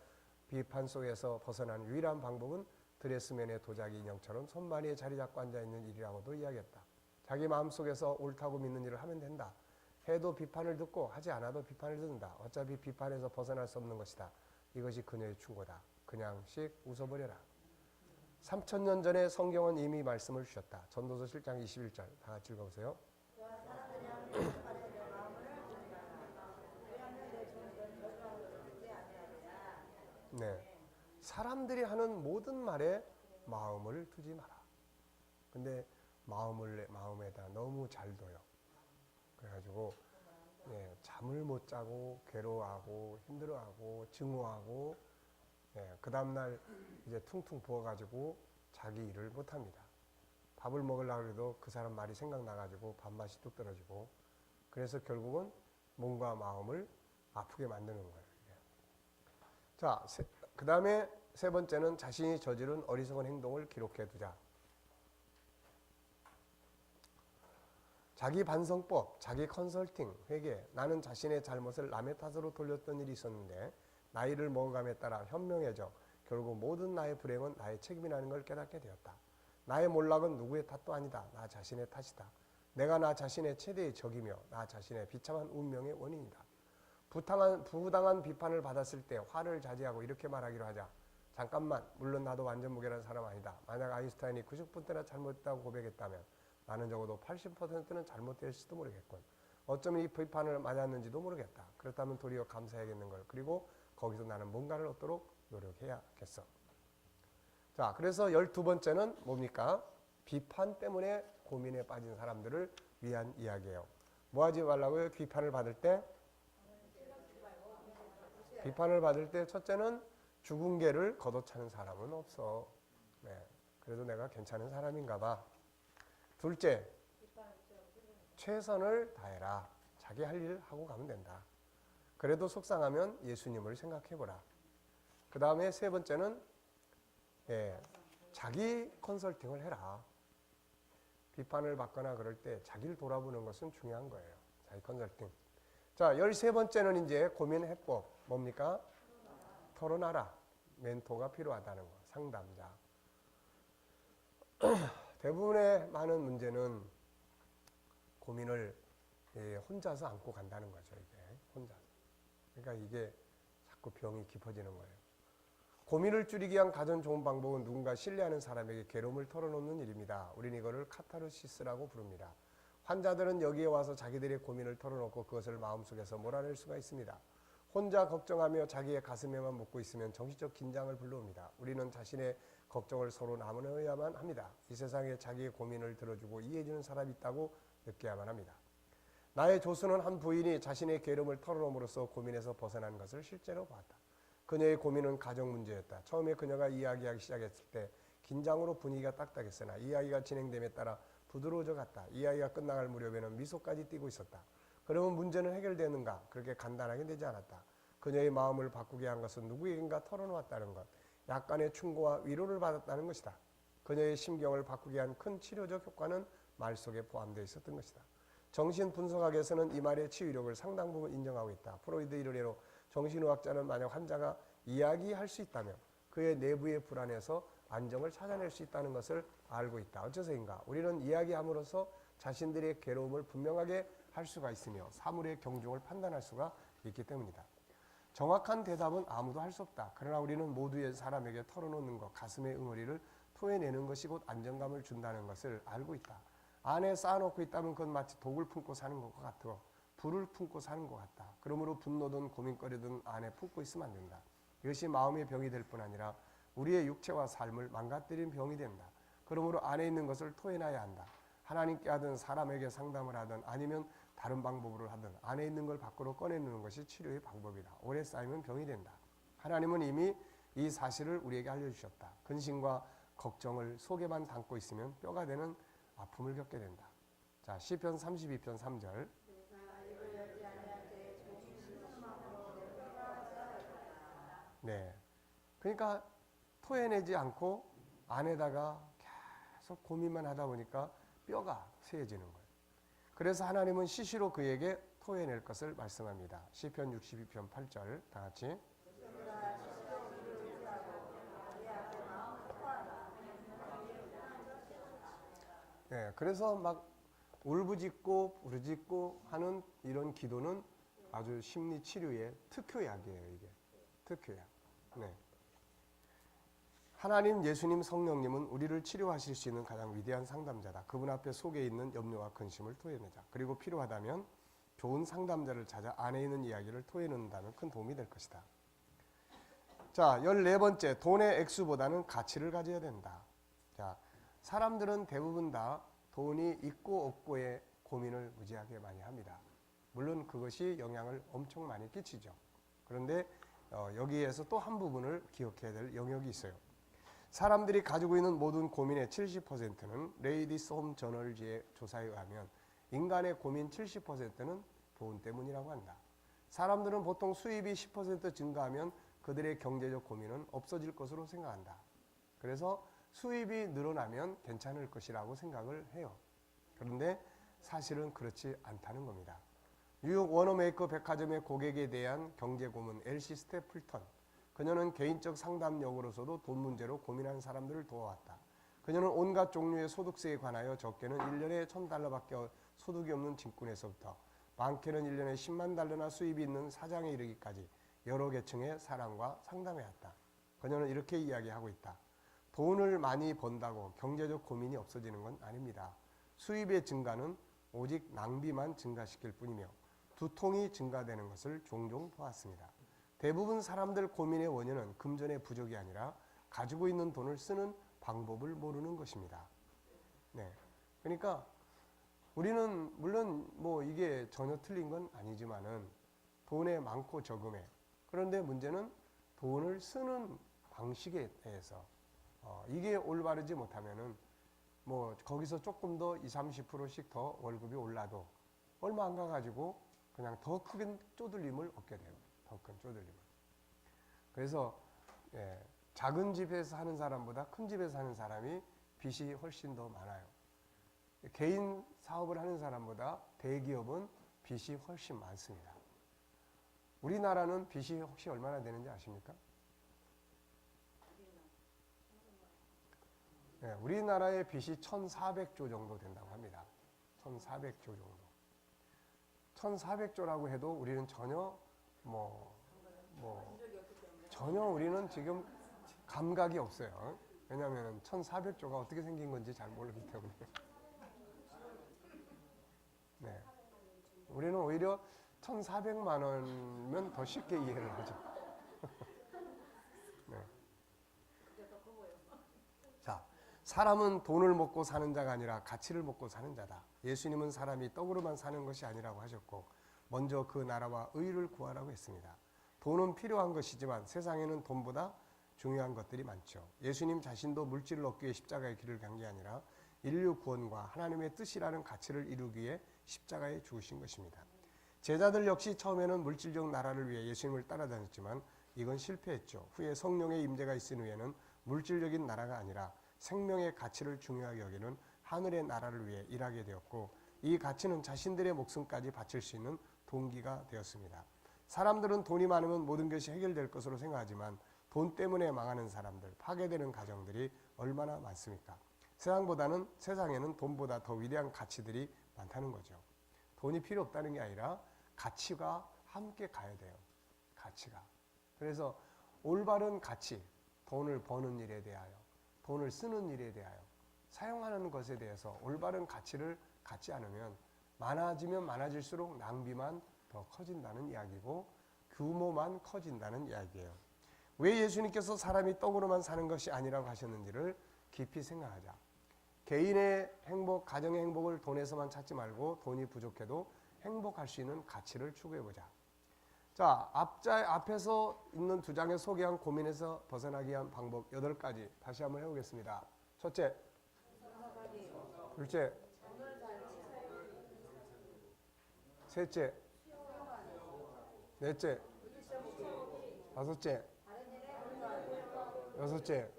비판 속에서 벗어난 유일한 방법은 드레스맨의 도자기 인형처럼 손마리에 자리 잡고 앉아있는 일이라고도 이야기했다. 자기 마음속에서 옳다고 믿는 일을 하면 된다. 해도 비판을 듣고 하지 않아도 비판을 듣는다. 어차피 비판에서 벗어날 수 없는 것이다. 이것이 그녀의 충고다. 그냥씩 웃어버려라. 3000년 전에 성경은 이미 말씀을 주셨다. 전도서 7장 21절 다 같이 읽어보세요. 네, 사람들이 하는 모든 말에 마음을 두지 마라. 근데 마음에다 너무 잘 둬요. 그래가지고 잠을 못 자고 괴로워하고 힘들어하고 증오하고 그 다음날 이제 퉁퉁 부어가지고 자기 일을 못합니다. 밥을 먹으려고 해도 그 사람 말이 생각나가지고 밥맛이 뚝 떨어지고 그래서 결국은 몸과 마음을 아프게 만드는 거예요. 자, 그 다음에 세 번째는 자신이 저지른 어리석은 행동을 기록해 두자. 자기 반성법, 자기 컨설팅, 회개. 나는 자신의 잘못을 남의 탓으로 돌렸던 일이 있었는데 나이를 먹어감에 따라 현명해져 결국 모든 나의 불행은 나의 책임이라는 걸 깨닫게 되었다. 나의 몰락은 누구의 탓도 아니다. 나 자신의 탓이다. 내가 나 자신의 최대의 적이며 나 자신의 비참한 운명의 원인이다. 부당한 비판을 받았을 때 화를 자제하고 이렇게 말하기로 하자. 잠깐만, 물론 나도 완전 무결한 사람 아니다. 만약 아인슈타인이 90%나 잘못했다고 고백했다면 나는 적어도 80%는 잘못됐을지도 모르겠군. 어쩌면 이 비판을 맞았는지도 모르겠다. 그렇다면 도리어 감사해야겠는 걸. 그리고 거기서 나는 뭔가를 얻도록 노력해야겠어. 자, 그래서 12번째는 뭡니까? 비판 때문에 고민에 빠진 사람들을 위한 이야기예요. 뭐 하지 말라고요? 비판을 받을 때 첫째는 죽은 개를 걷어차는 사람은 없어. 그래도 내가 괜찮은 사람인가 봐. 둘째, 최선을 다해라. 자기 할 일 하고 가면 된다. 그래도 속상하면 예수님을 생각해보라. 그 다음에 세 번째는 자기 컨설팅을 해라. 비판을 받거나 그럴 때 자기를 돌아보는 것은 중요한 거예요. 자기 컨설팅. 자, 13번째는 이제 고민 해법. 뭡니까? 털어놔라. 멘토가 필요하다는 거. 상담자. 대부분의 많은 문제는 고민을 혼자서 안고 간다는 거죠. 이게 혼자서. 그러니까 이게 자꾸 병이 깊어지는 거예요. 고민을 줄이기 위한 가장 좋은 방법은 누군가 신뢰하는 사람에게 괴로움을 털어놓는 일입니다. 우리는 이거를 카타르시스라고 부릅니다. 환자들은 여기에 와서 자기들의 고민을 털어놓고 그것을 마음속에서 몰아낼 수가 있습니다. 혼자 걱정하며 자기의 가슴에만 묻고 있으면 정신적 긴장을 불러옵니다. 우리는 자신의 걱정을 서로 나눠야만 합니다. 이 세상에 자기의 고민을 들어주고 이해해주는 사람이 있다고 느껴야만 합니다. 나의 조수는 한 부인이 자신의 괴로움을 털어놓음으로써 고민에서 벗어난 것을 실제로 보았다. 그녀의 고민은 가정 문제였다. 처음에 그녀가 이야기하기 시작했을 때 긴장으로 분위기가 딱딱했으나 이야기가 진행됨에 따라 부드러워져 갔다. 이야기가 끝나갈 무렵에는 미소까지 띠고 있었다. 그러면 문제는 해결되는가? 그렇게 간단하게 되지 않았다. 그녀의 마음을 바꾸게 한 것은 누구에겐가 털어놓았다는 것, 약간의 충고와 위로를 받았다는 것이다. 그녀의 심경을 바꾸게 한 큰 치료적 효과는 말 속에 포함되어 있었던 것이다. 정신분석학에서는 이 말의 치유력을 상당 부분 인정하고 있다. 프로이드 이론으로 정신의학자는 만약 환자가 이야기할 수 있다면 그의 내부의 불안에서 안정을 찾아낼 수 있다는 것을 알고 있다. 어째서인가? 우리는 이야기함으로써 자신들의 괴로움을 분명하게 할 수가 있으며 사물의 경중을 판단할 수가 있기 때문이다. 정확한 대답은 아무도 할 수 없다. 그러나 우리는 모두의 사람에게 털어놓는 것, 가슴의 응어리를 토해내는 것이 곧 안정감을 준다는 것을 알고 있다. 안에 쌓아놓고 있다면 그건 마치 독을 품고 사는 것과 같고 불을 품고 사는 것 같다. 그러므로 분노든 고민거리든 안에 품고 있으면 안 된다. 이것이 마음의 병이 될 뿐 아니라 우리의 육체와 삶을 망가뜨리는 병이 된다. 그러므로 안에 있는 것을 토해놔야 한다. 하나님께 하든 사람에게 상담을 하든 아니면 다른 방법으로 하든 안에 있는 걸 밖으로 꺼내놓는 것이 치료의 방법이다. 오래 쌓이면 병이 된다. 하나님은 이미 이 사실을 우리에게 알려주셨다. 근심과 걱정을 속에만 담고 있으면 뼈가 되는 아픔을 겪게 된다. 자, 시편 32편 3절. 네. 그러니까 토해내지 않고 안에다가 계속 고민만 하다 보니까 뼈가 쇠해지는 거예요. 그래서 하나님은 시시로 그에게 토해낼 것을 말씀합니다. 시편 62편 8절 다 같이. 네, 그래서 막 울부짖고 부르짖고 하는 이런 기도는 아주 심리 치료의 특효약이에요. 이게 특효약. 네. 하나님, 예수님, 성령님은 우리를 치료하실 수 있는 가장 위대한 상담자다. 그분 앞에 속에 있는 염려와 근심을 토해내자. 그리고 필요하다면 좋은 상담자를 찾아 안에 있는 이야기를 토해낸다면 큰 도움이 될 것이다. 자, 14번째, 돈의 액수보다는 가치를 가져야 된다. 자, 사람들은 대부분 다 돈이 있고 없고의 고민을 무지하게 많이 합니다. 물론 그것이 영향을 엄청 많이 끼치죠. 그런데 여기에서 또 한 부분을 기억해야 될 영역이 있어요. 사람들이 가지고 있는 모든 고민의 70%는 레이디스 홈 저널지의 조사에 의하면 인간의 고민 70%는 돈 때문이라고 한다. 사람들은 보통 수입이 10% 증가하면 그들의 경제적 고민은 없어질 것으로 생각한다. 그래서 수입이 늘어나면 괜찮을 것이라고 생각을 해요. 그런데 사실은 그렇지 않다는 겁니다. 뉴욕 워너메이커 백화점의 고객에 대한 경제고문 엘시 스태플턴. 그녀는 개인적 상담역으로서도 돈 문제로 고민하는 사람들을 도와왔다. 그녀는 온갖 종류의 소득세에 관하여 적게는 1년에 $1,000밖에 소득이 없는 직군에서부터 많게는 1년에 $10만 달러나 수입이 있는 사장에 이르기까지 여러 계층의 사람과 상담해왔다. 그녀는 이렇게 이야기하고 있다. 돈을 많이 번다고 경제적 고민이 없어지는 건 아닙니다. 수입의 증가는 오직 낭비만 증가시킬 뿐이며 두통이 증가되는 것을 종종 보았습니다. 대부분 사람들 고민의 원인은 금전의 부족이 아니라 가지고 있는 돈을 쓰는 방법을 모르는 것입니다. 네. 그러니까 우리는 물론 뭐 이게 전혀 틀린 건 아니지만은 돈의 많고 적음에, 그런데 문제는 돈을 쓰는 방식에 대해서 이게 올바르지 못하면은 뭐 거기서 조금 더 20-30%씩 더 월급이 올라도 얼마 안 가가지고 그냥 더 큰 쪼들림을 얻게 돼요. 더 큰 쪼들림을. 그래서 작은 집에서 하는 사람보다 큰 집에서 하는 사람이 빚이 훨씬 더 많아요. 개인 사업을 하는 사람보다 대기업은 빚이 훨씬 많습니다. 우리나라는 빚이 혹시 얼마나 되는지 아십니까? 네, 우리나라의 빚이 1,400조 정도 된다고 합니다. 1,400조 정도. 1,400조라고 해도 우리는 전혀 전혀 우리는 지금 감각이 없어요. 왜냐하면 1,400조가 어떻게 생긴 건지 잘 모르기 때문에. 네. 우리는 오히려 1,400만 원이면 더 쉽게 이해를 하죠. 네. 자, 사람은 돈을 먹고 사는 자가 아니라 가치를 먹고 사는 자다. 예수님은 사람이 떡으로만 사는 것이 아니라고 하셨고 먼저 그 나라와 의를 구하라고 했습니다. 돈은 필요한 것이지만 세상에는 돈보다 중요한 것들이 많죠. 예수님 자신도 물질을 얻기 위해 십자가의 길을 간 게 아니라 인류 구원과 하나님의 뜻이라는 가치를 이루기 위해 십자가에 죽으신 것입니다. 제자들 역시 처음에는 물질적 나라를 위해 예수님을 따라다녔지만 이건 실패했죠. 후에 성령의 임재가 있은 후에는 물질적인 나라가 아니라 생명의 가치를 중요하게 여기는 하늘의 나라를 위해 일하게 되었고 이 가치는 자신들의 목숨까지 바칠 수 있는 동기가 되었습니다. 사람들은 돈이 많으면 모든 것이 해결될 것으로 생각하지만 돈 때문에 망하는 사람들, 파괴되는 가정들이 얼마나 많습니까? 세상에는 돈보다 더 위대한 가치들이 많다는 거죠. 돈이 필요 없다는 게 아니라 가치가 함께 가야 돼요. 가치가. 그래서 올바른 가치, 돈을 버는 일에 대하여, 돈을 쓰는 일에 대하여, 사용하는 것에 대해서 올바른 가치를 갖지 않으면 많아지면 많아질수록 낭비만 더 커진다는 이야기고 규모만 커진다는 이야기예요. 왜 예수님께서 사람이 떡으로만 사는 것이 아니라고 하셨는지를 깊이 생각하자. 개인의 행복, 가정의 행복을 돈에서만 찾지 말고 돈이 부족해도 행복할 수 있는 가치를 추구해보자. 자, 앞에서 있는 두 장에 소개한 고민에서 벗어나기 위한 방법 8가지 다시 한번 해보겠습니다. 첫째, 둘째, 셋째, 넷째, 다섯째, 여섯째,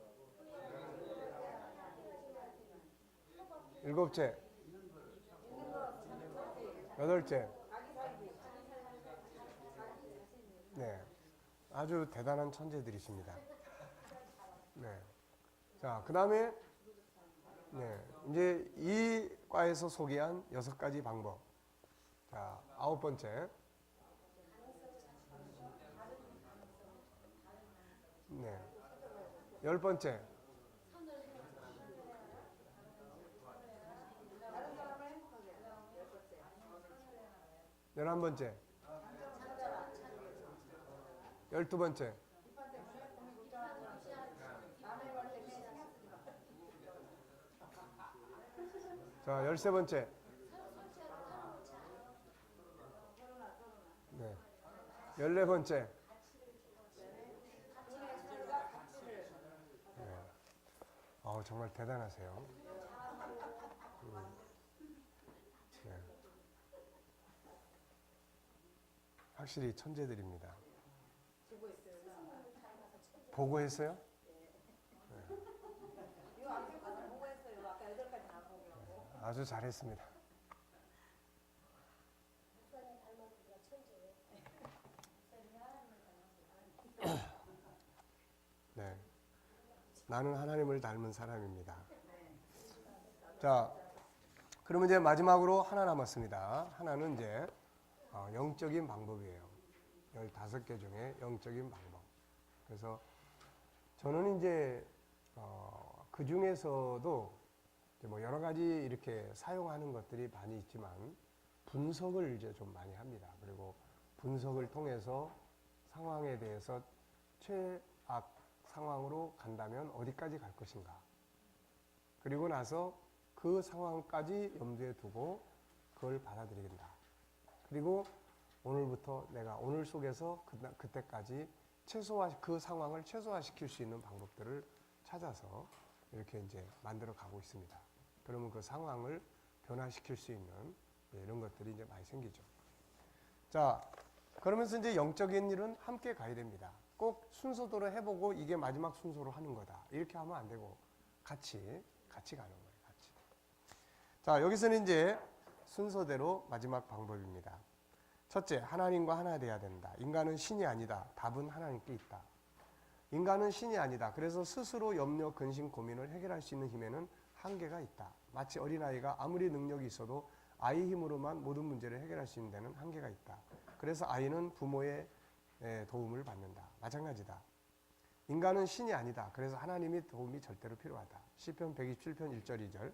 일곱째, 여덟째. 네. 아주 대단한 천재들이십니다. 네. 자, 그 다음에, 네. 이제 이 과에서 소개한 6가지 방법. 자, 9번째. 네. 10번째. 다른 사람을 행복하게 해요. 10번째. 11번째. 12번째. 비판 때문에 고민 걱정하지 마세요. 남의 말 때문에 신경 쓰지 마. 자, 13번째. 네. 14번째. 네. 정말 대단하세요. 네. 확실히 천재들입니다. 보고했어요? 이거 앞에까지 보고 했어요. 아까 8가지 다 보고. 아주 잘했습니다. 네. 나는 하나님을 닮은 사람입니다. 자, 그러면 이제 마지막으로 하나 남았습니다. 하나는 이제 영적인 방법이에요. 15개 중에 영적인 방법. 그래서 저는 이제 그 중에서도 이제 뭐 여러 가지 이렇게 사용하는 것들이 많이 있지만 분석을 이제 좀 많이 합니다. 그리고 분석을 통해서 상황에 대해서 최악 상황으로 간다면 어디까지 갈 것인가. 그리고 나서 그 상황까지 염두에 두고 그걸 받아들인다. 그리고 오늘부터 내가 오늘 속에서 그때까지 그 상황을 최소화시킬 수 있는 방법들을 찾아서 이렇게 이제 만들어 가고 있습니다. 그러면 그 상황을 변화시킬 수 있는 이런 것들이 이제 많이 생기죠. 자, 그러면서 이제 영적인 일은 함께 가야 됩니다. 꼭 순서대로 해보고 이게 마지막 순서로 하는 거다. 이렇게 하면 안 되고 같이 가는 거예요. 같이. 자, 여기서는 이제 순서대로 마지막 방법입니다. 첫째, 하나님과 하나 돼야 된다. 인간은 신이 아니다. 답은 하나님께 있다. 인간은 신이 아니다. 그래서 스스로 염려, 근심, 고민을 해결할 수 있는 힘에는 한계가 있다. 마치 어린아이가 아무리 능력이 있어도 아이 힘으로만 모든 문제를 해결할 수 있는 데는 한계가 있다. 그래서 아이는 부모의 도움을 받는다. 마찬가지다. 인간은 신이 아니다. 그래서 하나님의 도움이 절대로 필요하다. 시편 127편 1절 2절.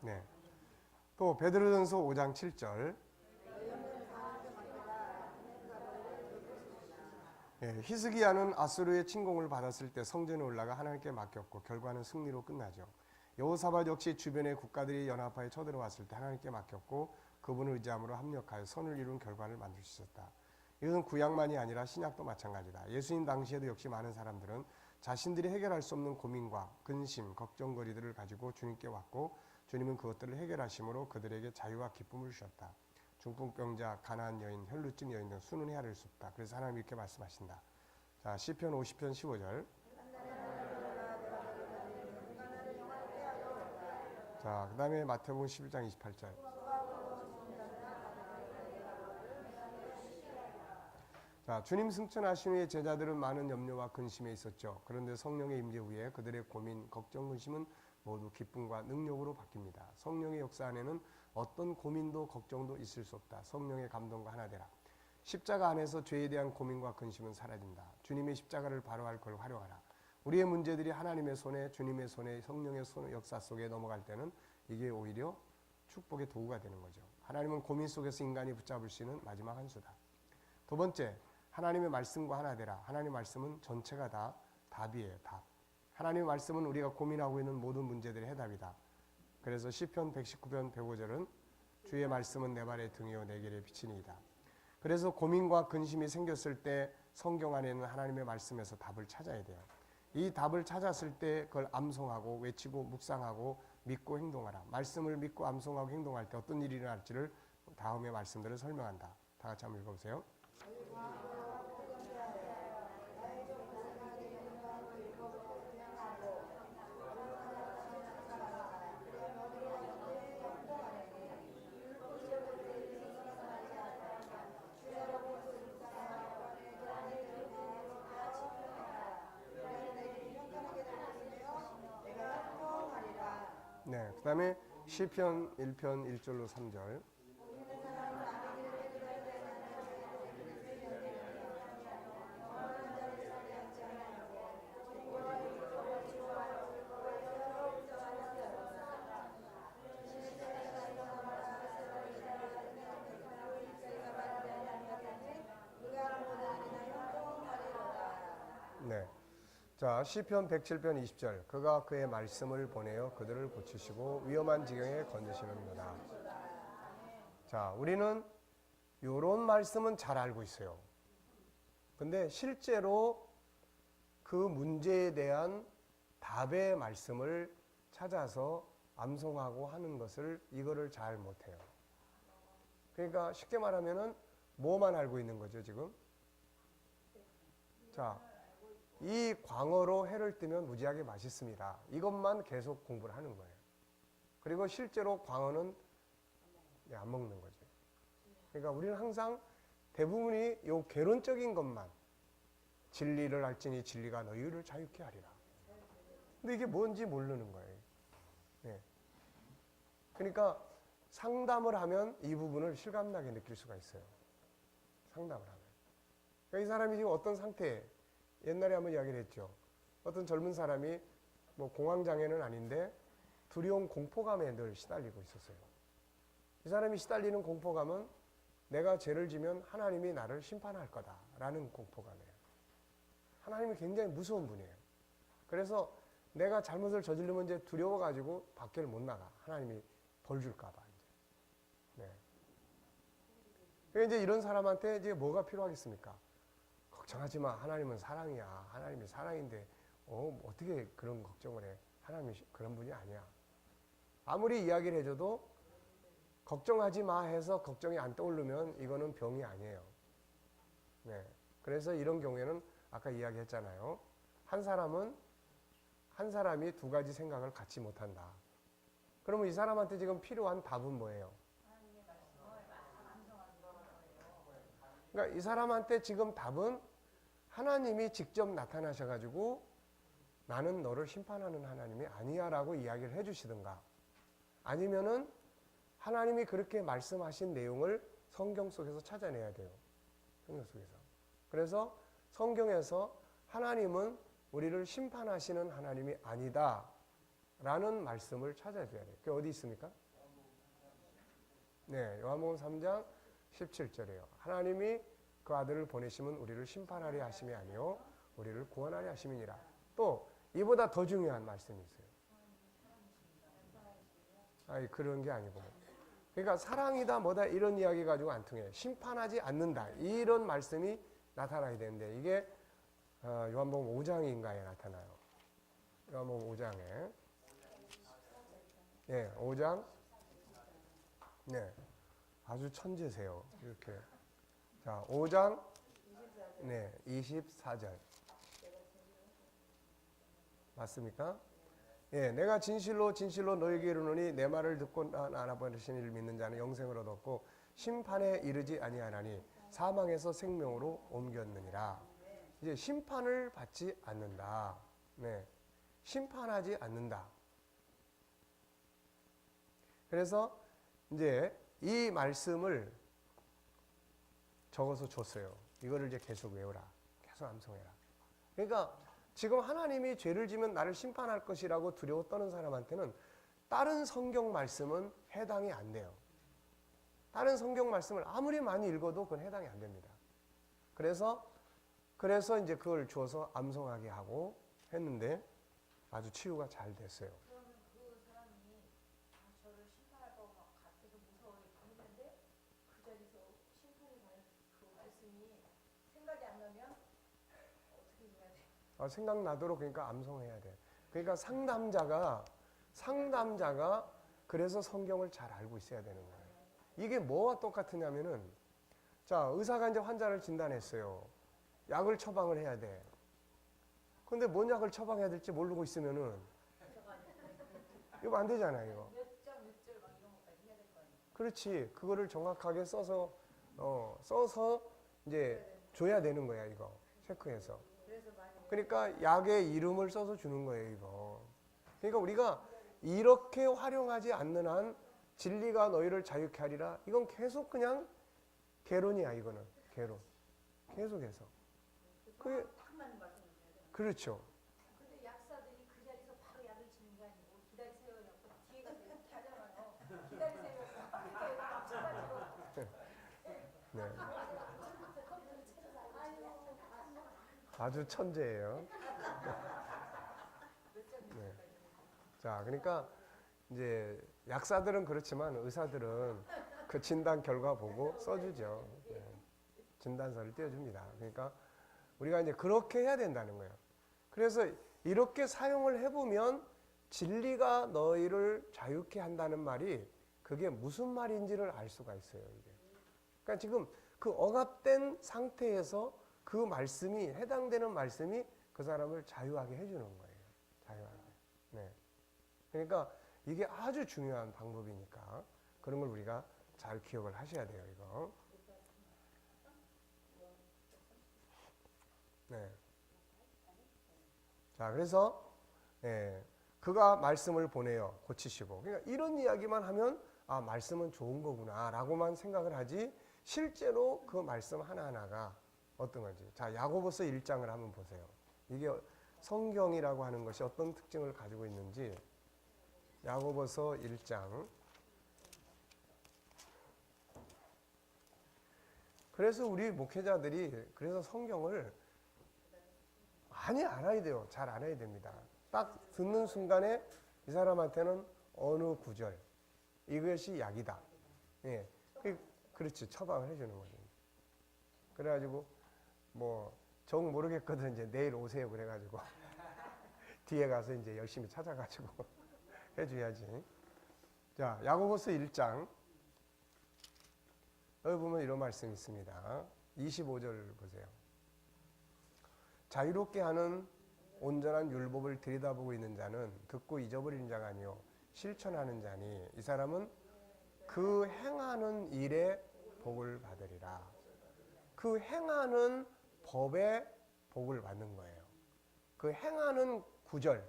네. 또 베드로전서 5장 7절. 히스기야는 아수르의 침공을 받았을 때 성전에 올라가 하나님께 맡겼고 결과는 승리로 끝나죠. 여호사밧 역시 주변의 국가들이 연합하여 쳐들어왔을 때 하나님께 맡겼고 그분을 의지함으로 합력하여 선을 이룬 결과를 만들 수 있었다. 이것은 구약만이 아니라 신약도 마찬가지다. 예수님 당시에도 역시 많은 사람들은 자신들이 해결할 수 없는 고민과 근심, 걱정거리들을 가지고 주님께 왔고 주님은 그것들을 해결하심으로 그들에게 자유와 기쁨을 주셨다. 중풍병자, 가난한 여인, 혈루증 여인 등 수는 헤아릴 수 없다. 그래서 하나님 이렇게 말씀하신다. 자, 시편 50편 15절. 자, 그 다음에 마태복음 11장 28절. 자, 주님 승천하신 후에 제자들은 많은 염려와 근심에 있었죠. 그런데 성령의 임재 후에 그들의 고민, 걱정, 근심은 모두 기쁨과 능력으로 바뀝니다. 성령의 역사 안에는 어떤 고민도 걱정도 있을 수 없다. 성령의 감동과 하나 되라. 십자가 안에서 죄에 대한 고민과 근심은 사라진다. 주님의 십자가를 바로할 걸 활용하라. 우리의 문제들이 하나님의 손에, 주님의 손에, 성령의 역사 속에 넘어갈 때는 이게 오히려 축복의 도구가 되는 거죠. 하나님은 고민 속에서 인간이 붙잡을 수 있는 마지막 한 수다. 두 번째, 하나님의 말씀과 하나 되라. 하나님의 말씀은 전체가 다 답이에요. 답. 하나님의 말씀은 우리가 고민하고 있는 모든 문제들의 해답이다. 그래서 시편 119편 105절은 주의 말씀은 내 발의 등이요 내 길의 빛이니이다. 그래서 고민과 근심이 생겼을 때 성경 안에는 하나님의 말씀에서 답을 찾아야 돼요. 이 답을 찾았을 때 그걸 암송하고 외치고 묵상하고 믿고 행동하라. 말씀을 믿고 암송하고 행동할 때 어떤 일이 일어날지를 다음의 말씀들을 설명한다. 다 같이 한번 읽어보세요. 네, 그 다음에 시편 1편 1절로 3절. 네. 자, 시편 107편 20절. 그가 그의 말씀을 보내어 그들을 고치시고 위험한 지경에 건지시는도다. 자, 우리는 요런 말씀은 잘 알고 있어요. 근데 실제로 그 문제에 대한 답의 말씀을 찾아서 암송하고 하는 것을 이거를 잘 못해요. 그러니까 쉽게 말하면은 뭐만 알고 있는 거죠, 지금? 자, 이 광어로 해를 뜨면 무지하게 맛있습니다. 이것만 계속 공부를 하는 거예요. 그리고 실제로 광어는 안 먹는 거죠. 그러니까 우리는 항상 대부분이 요 개론적인 것만 진리를 알지니 진리가 너희를 자유케 하리라. 근데 이게 뭔지 모르는 거예요. 네. 그러니까 상담을 하면 이 부분을 실감나게 느낄 수가 있어요. 상담을 하면. 그러니까 이 사람이 지금 어떤 상태에 옛날에 한번 이야기를 했죠. 어떤 젊은 사람이 뭐 공황장애는 아닌데 두려운 공포감에 늘 시달리고 있었어요. 이 사람이 시달리는 공포감은 내가 죄를 지면 하나님이 나를 심판할 거다라는 공포감이에요. 하나님이 굉장히 무서운 분이에요. 그래서 내가 잘못을 저지르면 이제 두려워가지고 밖을 못 나가. 하나님이 벌 줄까봐. 네. 그러니까 이제 이런 사람한테 이제 뭐가 필요하겠습니까? 걱정하지 마. 하나님은 사랑이야. 하나님이 사랑인데 어떻게 그런 걱정을 해? 하나님이 그런 분이 아니야. 아무리 이야기를 해줘도 걱정하지 마 해서 걱정이 안 떠오르면 이거는 병이 아니에요. 네. 그래서 이런 경우에는 아까 이야기했잖아요. 한 사람이 두 가지 생각을 갖지 못한다. 그러면 이 사람한테 지금 필요한 답은 뭐예요? 그러니까 이 사람한테 지금 답은 하나님이 직접 나타나셔가지고 나는 너를 심판하는 하나님이 아니야 라고 이야기를 해주시든가 아니면은 하나님이 그렇게 말씀하신 내용을 성경 속에서 찾아내야 돼요. 성경 속에서. 그래서 성경에서 하나님은 우리를 심판하시는 하나님이 아니다 라는 말씀을 찾아줘야 돼요. 그게 어디 있습니까? 네, 요한복음 3장 17절이에요. 하나님이 그 아들을 보내시면 우리를 심판하려 하심이 아니요 우리를 구원하려 하심이니라. 또 이보다 더 중요한 말씀이 있어요. 아니 그런 게 아니고 그러니까 사랑이다 뭐다 이런 이야기 가지고 안 통해요. 심판하지 않는다 이런 말씀이 나타나야 되는데 이게 요한복음 5장인가에 나타나요. 요한복음 5장에 네, 5장 네, 아주 천재세요. 이렇게 자 5장 네, 24절 맞습니까? 예, 내가 진실로 너에게 이르노니 내 말을 듣고 나나 보내신 이를 믿는 자는 영생을 얻었고 심판에 이르지 아니하나니 사망에서 생명으로 옮겼느니라. 이제 심판을 받지 않는다. 네, 심판하지 않는다. 그래서 이제 이 말씀을 적어서 줬어요. 이거를 이제 계속 외우라. 계속 암송해라. 그러니까 지금 하나님이 죄를 지면 나를 심판할 것이라고 두려워 떠는 사람한테는 다른 성경 말씀은 해당이 안 돼요. 다른 성경 말씀을 아무리 많이 읽어도 그건 해당이 안 됩니다. 그래서 이제 그걸 주어서 암송하게 하고 했는데 아주 치유가 잘 됐어요. 그러면 그 사람이 저를 심판할 것 같아서 무서워했는데 그 자리에서 심판이 받는 그 말씀이 생각이 안 나면 어떻게 해야 돼요? 생각나도록 그러니까 암송해야 돼. 그러니까 상담자가 상담자가 그래서 성경을 잘 알고 있어야 되는 거예요. 이게 뭐와 똑같으냐면은 자, 의사가 이제 환자를 진단했어요. 약을 처방을 해야 돼. 근데 뭔 약을 처방해야 될지 모르고 있으면은 이거 안 되잖아요, 이거. 몇 장, 몇 절 막 이런 것까지 해야 될 거 아니에요. 그렇지. 그거를 정확하게 써서 이제 줘야 되는 거야, 이거. 체크해서. 그래서 많이 그러니까 약의 이름을 써서 주는 거예요, 이거. 그러니까 우리가 이렇게 활용하지 않는 한 진리가 너희를 자유케 하리라. 이건 계속 그냥 개론이야, 이거는. 개론. 계속해서. 그게 딱 맞는 말씀을 해야 돼요. 그렇죠. 근데 약사들이 그 자리에서 바로 약을 주는 게 아니고 기다리세요. 약고 뒤에 가서 이렇게 하잖아요. 기다리세요. 이렇게 맞춰가지고 네. 아주 천재예요. 네. 자, 그러니까 이제 약사들은 그렇지만 의사들은 그 진단 결과 보고 써주죠. 네. 진단서를 띄워줍니다. 그러니까 우리가 이제 그렇게 해야 된다는 거예요. 그래서 이렇게 사용을 해보면 진리가 너희를 자유케 한다는 말이 그게 무슨 말인지를 알 수가 있어요. 이게. 그러니까 지금 그 억압된 상태에서 그 말씀이 해당되는 말씀이 그 사람을 자유하게 해주는 거예요. 자유하게. 네. 그러니까 이게 아주 중요한 방법이니까 그런 걸 우리가 잘 기억을 하셔야 돼요. 이거. 네. 자, 그래서 그가 말씀을 보내요. 고치시고. 그러니까 이런 이야기만 하면 아, 말씀은 좋은 거구나라고만 생각을 하지 실제로 그 말씀 하나하나가 어떤 건지. 자, 야고보서 1장을 한번 보세요. 이게 성경이라고 하는 것이 어떤 특징을 가지고 있는지 야고보서 1장. 그래서 우리 목회자들이 그래서 성경을 많이 알아야 돼요. 잘 알아야 됩니다. 딱 듣는 순간에 이 사람한테는 어느 구절 이것이 약이다. 예, 그렇지. 처방을 해주는 거죠. 그래가지고 뭐 정 모르겠거든 이제 내일 오세요 그래가지고 뒤에 가서 이제 열심히 찾아가지고 해줘야지. 자, 야고보서 1장 여기 보면 이런 말씀이 있습니다. 25절 보세요. 자유롭게 하는 온전한 율법을 들여다보고 있는 자는 듣고 잊어버리는 자가 아니요 실천하는 자니 이 사람은 그 행하는 일에 복을 받으리라. 그 행하는 법에 복을 받는 거예요. 그 행하는 구절,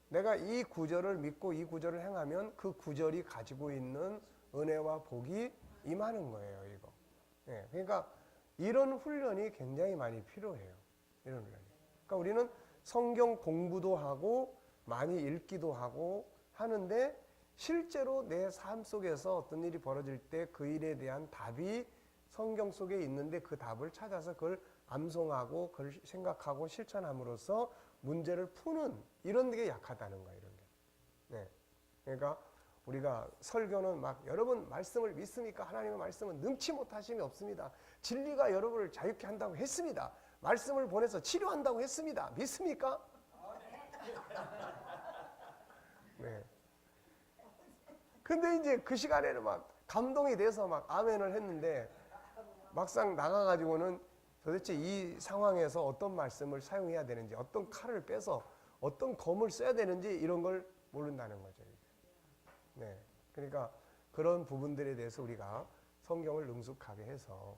내가 이 구절을 믿고 이 구절을 행하면 그 구절이 가지고 있는 은혜와 복이 임하는 거예요. 이거. 네, 그러니까 이런 훈련이 굉장히 많이 필요해요. 이런 훈련이. 그러니까 우리는 성경 공부도 하고 많이 읽기도 하고 하는데 실제로 내 삶 속에서 어떤 일이 벌어질 때 그 일에 대한 답이 성경 속에 있는데 그 답을 찾아서 그걸 암송하고 그걸 생각하고 실천함으로써 문제를 푸는 이런 게 약하다는 거예요. 이런 게. 네. 그러니까 우리가 설교는 막 여러분 말씀을 믿습니까? 하나님의 말씀은 능치 못하심이 없습니다. 진리가 여러분을 자유케 한다고 했습니다. 말씀을 보내서 치료한다고 했습니다. 믿습니까? 네. 근데 이제 그 시간에는 막 감동이 돼서 막 아멘을 했는데 막상 나가가지고는 도대체 이 상황에서 어떤 말씀을 사용해야 되는지, 어떤 칼을 빼서 어떤 검을 써야 되는지 이런 걸 모른다는 거죠. 네. 그러니까 그런 부분들에 대해서 우리가 성경을 능숙하게 해서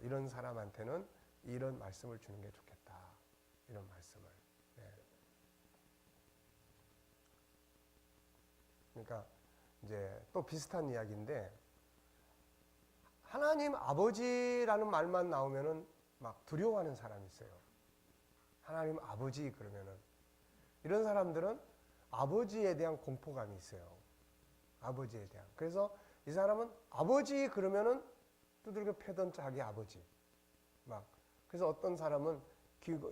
이런 사람한테는 이런 말씀을 주는 게 좋겠다. 이런 말씀을. 네. 그러니까 이제 또 비슷한 이야기인데 하나님 아버지라는 말만 나오면은 막 두려워하는 사람이 있어요. 하나님 아버지 그러면은 이런 사람들은 아버지에 대한 공포감이 있어요. 아버지에 대한. 그래서 이 사람은 아버지 그러면은 두들겨 패던 자기 아버지. 막 그래서 어떤 사람은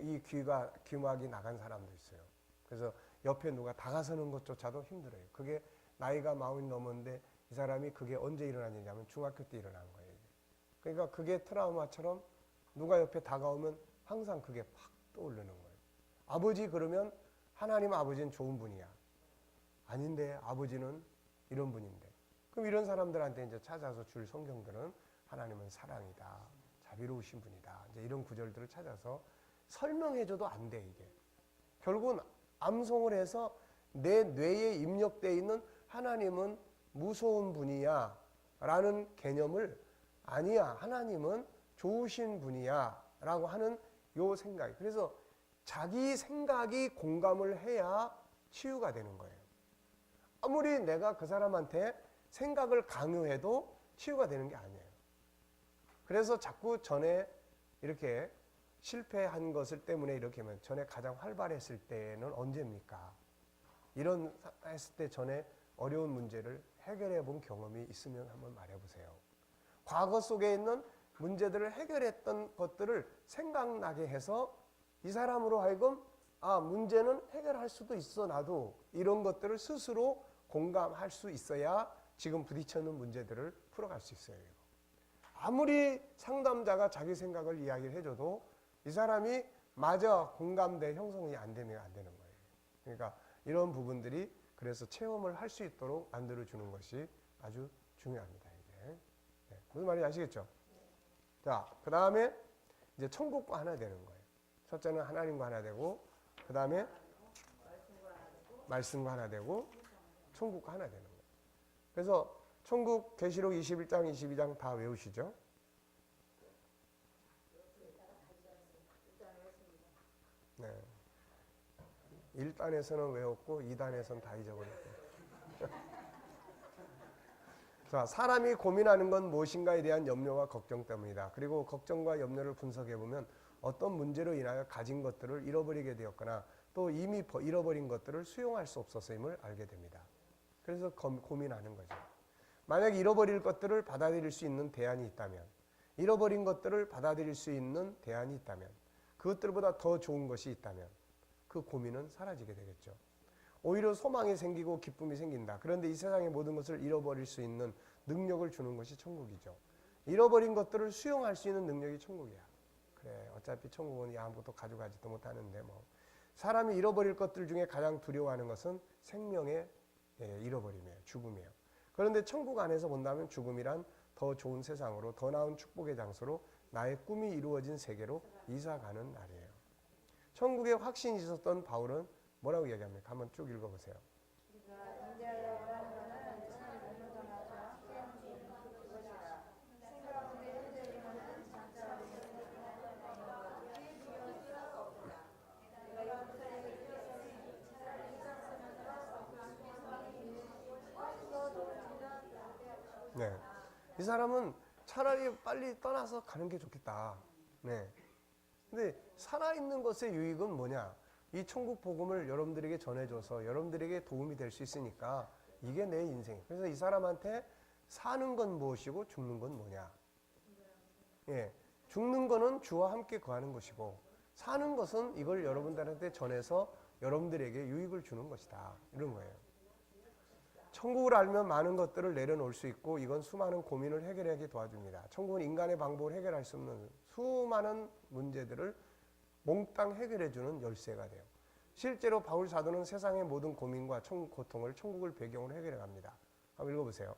이 귀가 귀막이 나간 사람도 있어요. 그래서 옆에 누가 다가서는 것조차도 힘들어요. 그게 나이가 40이 넘었는데 이 사람이 그게 언제 일어났냐면 중학교 때 일어난 거예요. 그러니까 그게 트라우마처럼 누가 옆에 다가오면 항상 그게 팍 떠오르는 거예요. 아버지 그러면 하나님 아버지는 좋은 분이야. 아닌데 아버지는 이런 분인데. 그럼 이런 사람들한테 이제 찾아서 줄 성경들은 하나님은 사랑이다, 자비로우신 분이다, 이제 이런 구절들을 찾아서 설명해줘도 안 돼. 이게 결국은 암송을 해서 내 뇌에 입력되어 있는 하나님은 무서운 분이야 라는 개념을 아니야, 하나님은 좋으신 분이야 라고 하는 요 생각이, 그래서 자기 생각이 공감을 해야 치유가 되는 거예요. 아무리 내가 그 사람한테 생각을 강요해도 치유가 되는 게 아니에요. 그래서 자꾸 전에 이렇게 실패한 것을 때문에 이렇게 하면, 전에 가장 활발했을 때는 언제입니까? 이런 했을 때 전에 어려운 문제를 해결해 본 경험이 있으면 한번 말해 보세요. 과거 속에 있는 문제들을 해결했던 것들을 생각나게 해서 이 사람으로 하여금 문제는 해결할 수도 있어, 나도 이런 것들을 스스로 공감할 수 있어야 지금 부딪혀있는 문제들을 풀어갈 수 있어요. 아무리 상담자가 자기 생각을 이야기를 해줘도 이 사람이 마저 공감대 형성이 안 되면 안 되는 거예요. 그러니까 이런 부분들이 그래서 체험을 할 수 있도록 만들어주는 것이 아주 중요합니다. 이게. 네, 무슨 말인지 아시겠죠? 자, 그 다음에 이제 천국과 하나 되는 거예요. 첫째는 하나님과 하나 되고, 그 다음에 말씀과 하나 되고, 천국과 하나 되는 거예요. 그래서 천국 계시록 21장, 22장 다 외우시죠? 네. 1단에서는 외웠고 2단에서는 다 잊어버렸고. 자, 사람이 고민하는 건 무엇인가에 대한 염려와 걱정 때문이다. 그리고 걱정과 염려를 분석해보면 어떤 문제로 인하여 가진 것들을 잃어버리게 되었거나 또 이미 잃어버린 것들을 수용할 수 없었음을 알게 됩니다. 그래서 고민하는 거죠. 만약 잃어버릴 것들을 받아들일 수 있는 대안이 있다면, 잃어버린 것들을 받아들일 수 있는 대안이 있다면, 그것들보다 더 좋은 것이 있다면 그 고민은 사라지게 되겠죠. 오히려 소망이 생기고 기쁨이 생긴다. 그런데 이 세상의 모든 것을 잃어버릴 수 있는 능력을 주는 것이 천국이죠. 잃어버린 것들을 수용할 수 있는 능력이 천국이야. 그래, 어차피 천국은 아무것도 가져가지도 못하는데 뭐. 사람이 잃어버릴 것들 중에 가장 두려워하는 것은 생명의 잃어버림이에요. 죽음이에요. 그런데 천국 안에서 본다면 죽음이란 더 좋은 세상으로, 더 나은 축복의 장소로, 나의 꿈이 이루어진 세계로 이사가는 날이에요. 천국에 확신이 있었던 바울은 뭐라고 이야기합니까? 한번 쭉 읽어보세요. 네, 이 사람은 차라리 빨리 떠나서 가는 게 좋겠다. 네. 근데 살아있는 것의 유익은 뭐냐? 이 천국 복음을 여러분들에게 전해줘서 여러분들에게 도움이 될 수 있으니까 이게 내 인생. 그래서 이 사람한테 사는 건 무엇이고 죽는 건 뭐냐? 예, 죽는 거는 주와 함께 거하는 것이고, 사는 것은 이걸 여러분들한테 전해서 여러분들에게 유익을 주는 것이다. 이런 거예요. 천국을 알면 많은 것들을 내려놓을 수 있고, 이건 수많은 고민을 해결하게 도와줍니다. 천국은 인간의 방법을 해결할 수 없는 수많은 문제들을 몽땅 해결해주는 열쇠가 돼요. 실제로 바울 사도는 세상의 모든 고민과 고통을 천국을 배경으로 해결해 갑니다. 한번 읽어보세요.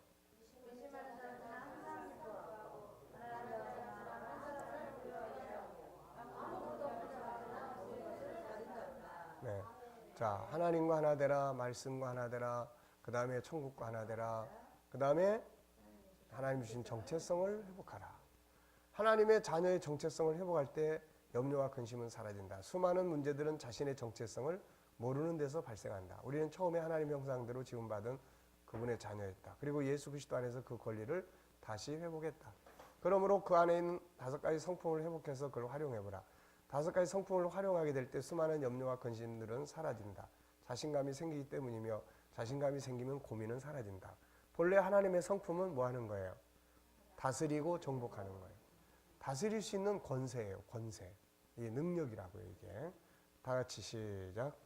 네. 자, 하나님과 하나 되라, 말씀과 하나 되라, 그 다음에 천국과 하나 되라, 그 다음에 하나님 주신 정체성을 회복하라. 하나님의 자녀의 정체성을 회복할 때 염려와 근심은 사라진다. 수많은 문제들은 자신의 정체성을 모르는 데서 발생한다. 우리는 처음에 하나님 형상대로 지음받은 그분의 자녀였다. 그리고 예수 그리스도 안에서 그 권리를 다시 회복했다. 그러므로 그 안에 있는 5가지 성품을 회복해서 그걸 활용해보라. 5가지 성품을 활용하게 될 때 수많은 염려와 근심들은 사라진다. 자신감이 생기기 때문이며, 자신감이 생기면 고민은 사라진다. 본래 하나님의 성품은 뭐 하는 거예요? 다스리고 정복하는 거예요. 다스릴 수 있는 권세예요. 권세. 이게 능력이라고요. 이게. 다 같이 시작.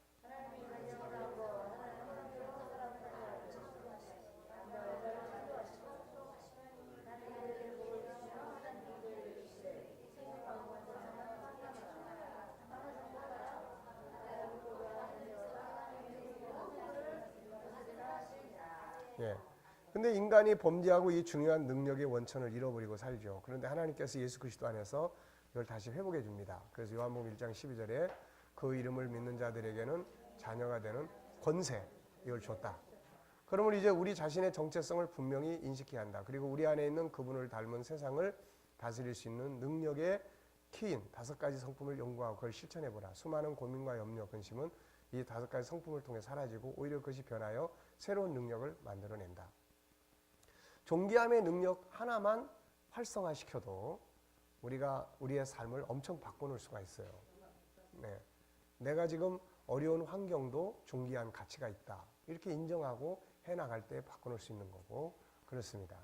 근데 인간이 범죄하고 이 중요한 능력의 원천을 잃어버리고 살죠. 그런데 하나님께서 예수 그리스도 안에서 이걸 다시 회복해 줍니다. 그래서 요한복음 1장 12절에 그 이름을 믿는 자들에게는 자녀가 되는 권세, 이걸 줬다. 그러면 이제 우리 자신의 정체성을 분명히 인식해야 한다. 그리고 우리 안에 있는 그분을 닮은 세상을 다스릴 수 있는 능력의 키인 5가지 성품을 연구하고 그걸 실천해보라. 수많은 고민과 염려, 근심은 이 5가지 성품을 통해 사라지고 오히려 그것이 변하여 새로운 능력을 만들어낸다. 존귀함의 능력 하나만 활성화시켜도 우리가 우리의 삶을 엄청 바꿔놓을 수가 있어요. 네. 내가 지금 어려운 환경도 존귀한 가치가 있다. 이렇게 인정하고 해나갈 때 바꿔놓을 수 있는 거고 그렇습니다.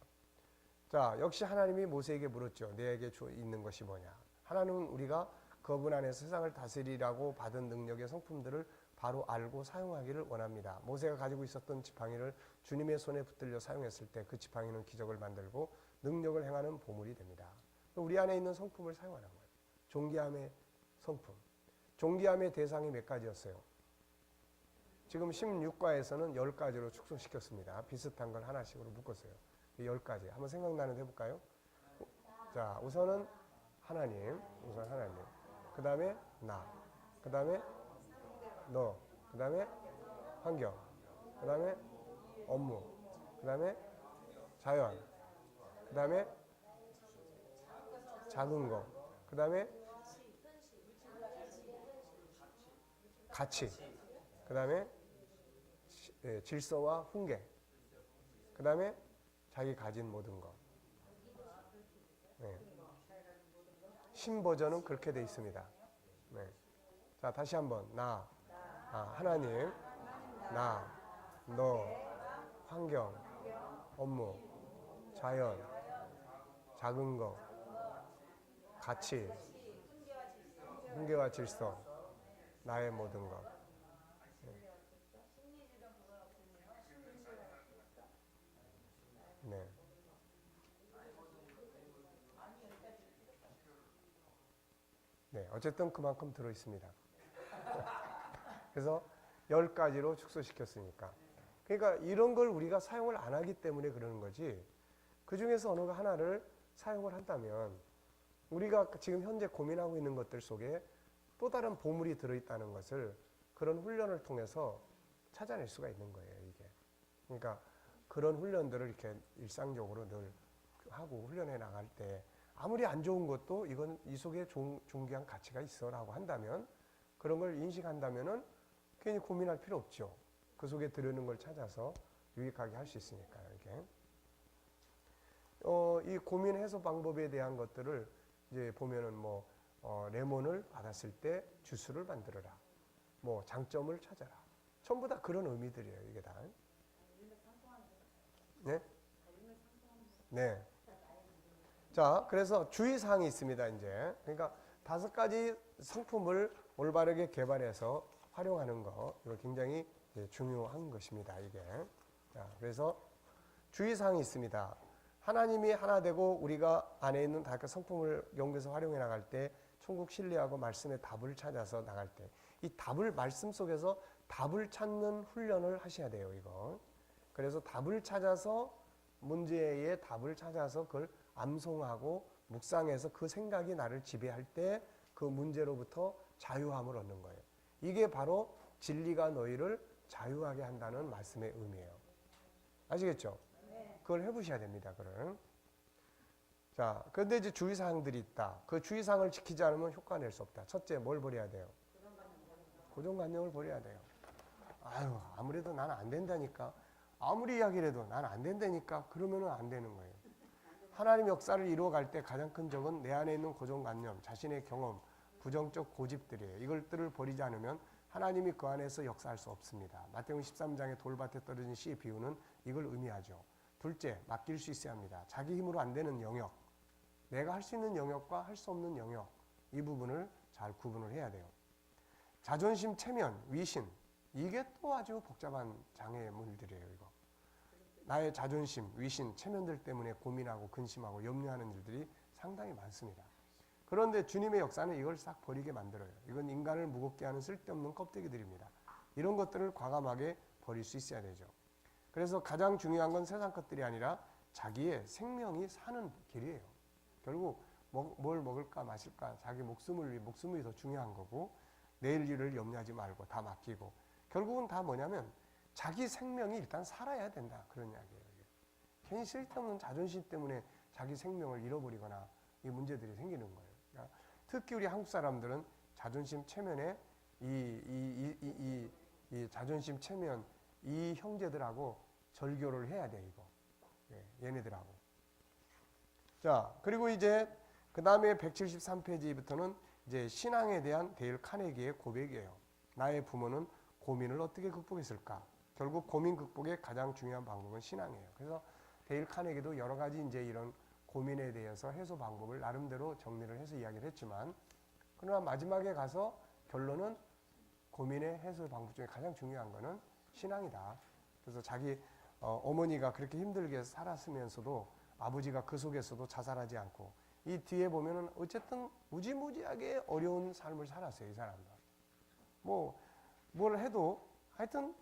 자, 역시 하나님이 모세에게 물었죠. 내게 있는 것이 뭐냐. 하나님은 우리가 그분 안에서 세상을 다스리라고 받은 능력의 성품들을 바로 알고 사용하기를 원합니다. 모세가 가지고 있었던 지팡이를 주님의 손에 붙들려 사용했을 때 그 지팡이는 기적을 만들고 능력을 행하는 보물이 됩니다. 우리 안에 있는 성품을 사용하는 거예요. 존귀함의 성품. 존귀함의 대상이 몇 가지였어요? 지금 16과에서는 10가지로 축소시켰습니다. 비슷한 걸 하나씩으로 묶었어요. 10가지. 한번 생각나는 해볼까요? 자, 우선은 하나님. 그 다음에 나. 그 다음에 너. 그 다음에 환경. 그 다음에 업무. 그 다음에 자연. 그 다음에 작은 거. 그 다음에 가치. 그 다음에 질서와 훈계. 그 다음에 자기 가진 모든 것. 네. 신버전은 그렇게 돼 있습니다. 네. 자, 다시 한번. 나, 하나님, 나, 너, 환경, 업무, 자연, 작은 것, 가치, 훈계와 질서, 나의 모든 것. 네. 네, 어쨌든 그만큼 들어있습니다. 그래서 10가지로 축소시켰으니까. 그러니까 이런 걸 우리가 사용을 안 하기 때문에 그러는 거지. 그 중에서 어느 하나를 사용을 한다면 우리가 지금 현재 고민하고 있는 것들 속에 또 다른 보물이 들어있다는 것을 그런 훈련을 통해서 찾아낼 수가 있는 거예요, 이게. 그러니까 그런 훈련들을 이렇게 일상적으로 늘 하고 훈련해 나갈 때 아무리 안 좋은 것도 이건 이 속에 존귀한 가치가 있어라고 한다면 그런 걸 인식한다면은 괜히 고민할 필요 없죠. 그 속에 들어있는 걸 찾아서 유익하게 할 수 있으니까요, 이게. 이 고민 해소 방법에 대한 것들을 이제 보면은 레몬을 받았을 때 주스를 만들어라. 장점을 찾아라. 전부 다 그런 의미들이에요, 이게 다. 네? 네. 자, 그래서 주의사항이 있습니다, 이제. 그러니까 5가지 성품을 올바르게 개발해서 활용하는 거, 이거 굉장히 중요한 것입니다, 이게. 자, 그래서 주의사항이 있습니다. 하나님이 하나 되고 우리가 안에 있는 다 성품을 연구해서 활용해 나갈 때 천국 신뢰하고 말씀의 답을 찾아서 나갈 때 이 답을 말씀 속에서 답을 찾는 훈련을 하셔야 돼요, 이거. 그래서 답을 찾아서 문제의 답을 찾아서 그걸 암송하고 묵상해서 그 생각이 나를 지배할 때 그 문제로부터 자유함을 얻는 거예요. 이게 바로 진리가 너희를 자유하게 한다는 말씀의 의미예요. 아시겠죠? 그걸 해보셔야 됩니다, 그걸. 자, 그런데 이제 주의사항들이 있다. 그 주의사항을 지키지 않으면 효과 낼 수 없다. 첫째, 뭘 버려야 돼요? 고정관념을 버려야 돼요. 아유, 아무래도 나는 안 된다니까. 아무리 이야기를 해도 난 안 된다니까. 그러면은 안 되는 거예요. 하나님 역사를 이루어갈 때 가장 큰 적은 내 안에 있는 고정관념, 자신의 경험, 부정적 고집들이에요. 이것들을 버리지 않으면 하나님이 그 안에서 역사할 수 없습니다. 마태복음 13장의 돌밭에 떨어진 씨의 비유는 이걸 의미하죠. 둘째, 맡길 수 있어야 합니다. 자기 힘으로 안 되는 영역, 내가 할 수 있는 영역과 할 수 없는 영역, 이 부분을 잘 구분을 해야 돼요. 자존심, 체면, 위신, 이게 또 아주 복잡한 장애물들이에요, 이거. 나의 자존심, 위신, 체면들 때문에 고민하고 근심하고 염려하는 일들이 상당히 많습니다. 그런데 주님의 역사는 이걸 싹 버리게 만들어요. 이건 인간을 무겁게 하는 쓸데없는 껍데기들입니다. 이런 것들을 과감하게 버릴 수 있어야 되죠. 그래서 가장 중요한 건 세상 것들이 아니라 자기의 생명이 사는 길이에요. 결국 뭘 먹을까 마실까 자기 목숨이 더 중요한 거고 내일 일을 염려하지 말고 다 맡기고 결국은 다 뭐냐면 자기 생명이 일단 살아야 된다 그런 이야기예요. 괜히 쓸데없는 자존심 때문에 자기 생명을 잃어버리거나 이 문제들이 생기는 거예요. 그러니까 특히 우리 한국 사람들은 자존심 체면에 이 자존심 체면 이 형제들하고 절교를 해야 돼 이거. 얘네들하고. 자 그리고 이제 그 다음에 173페이지부터는 이제 신앙에 대한 데일 카네기의 고백이에요. 나의 부모는 고민을 어떻게 극복했을까? 결국 고민 극복의 가장 중요한 방법은 신앙이에요. 그래서 데일 카네기도 여러 가지 이제 이런 고민에 대해서 해소 방법을 나름대로 정리를 해서 이야기를 했지만 그러나 마지막에 가서 결론은 고민의 해소 방법 중에 가장 중요한 거는 신앙이다. 그래서 자기 어머니가 그렇게 힘들게 살았으면서도 아버지가 그 속에서도 자살하지 않고 이 뒤에 보면은 어쨌든 무지무지하게 어려운 삶을 살았어요. 이 사람들. 뭘 해도 하여튼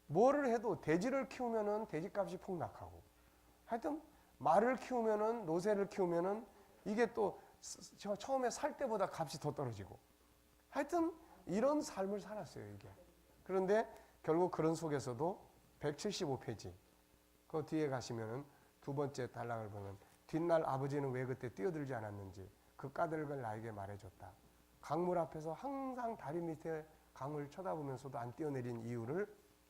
뭐를 해도 돼지를 키우면은 돼지값이 폭락하고 하여튼 말을 키우면은 노새를 키우면은 이게 또 처음에 살 때보다 값이 더 떨어지고 하여튼 이런 삶을 살았어요. 이게. 그런데 결국 그런 속에서도 175페이지 그 뒤에 가시면은 두 번째 단락을 보면 뒷날 아버지는 왜 그때 뛰어들지 않았는지 그 까닭을 나에게 말해줬다. 강물 앞에서 항상 다리 밑에 강을 쳐다보면서도 안 뛰어내린 이유를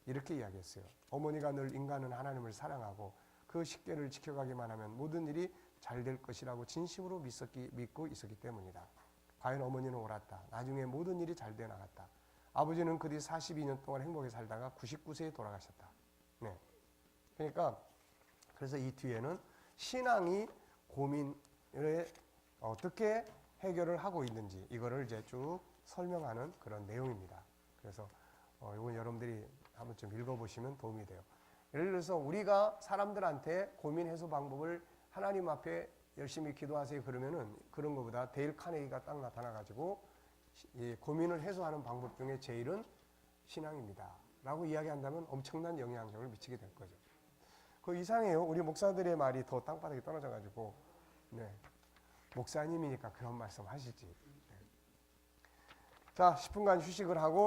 이렇게 이야기했어요. 어머니가 늘 인간은 하나님을 사랑하고 그 식계를 지켜가기만 하면 모든 일이 잘 될 것이라고 진심으로 믿고 있었기 때문이다. 과연 어머니는 옳았다. 나중에 모든 일이 잘 되어 나갔다. 아버지는 그 뒤 42년 동안 행복하게 살다가 99세에 돌아가셨다. 네. 그러니까 그래서 이 뒤에는 신앙이 고민을 어떻게 해결을 하고 있는지 이거를 이제 쭉 설명하는 그런 내용입니다. 그래서 이건 여러분들이 한번 좀 읽어보시면 도움이 돼요. 예를 들어서 우리가 사람들한테 고민 해소 방법을 하나님 앞에 열심히 기도하세요 그러면은 그런 것보다 데일 카네기가 딱 나타나가지고 이 고민을 해소하는 방법 중에 제일은 신앙입니다. 라고 이야기한다면 엄청난 영향력을 미치게 될 거죠. 그 이상해요. 우리 목사들의 말이 더 땅바닥에 떨어져가지고 네. 목사님이니까 그런 말씀 하시지. 네. 자 10분간 휴식을 하고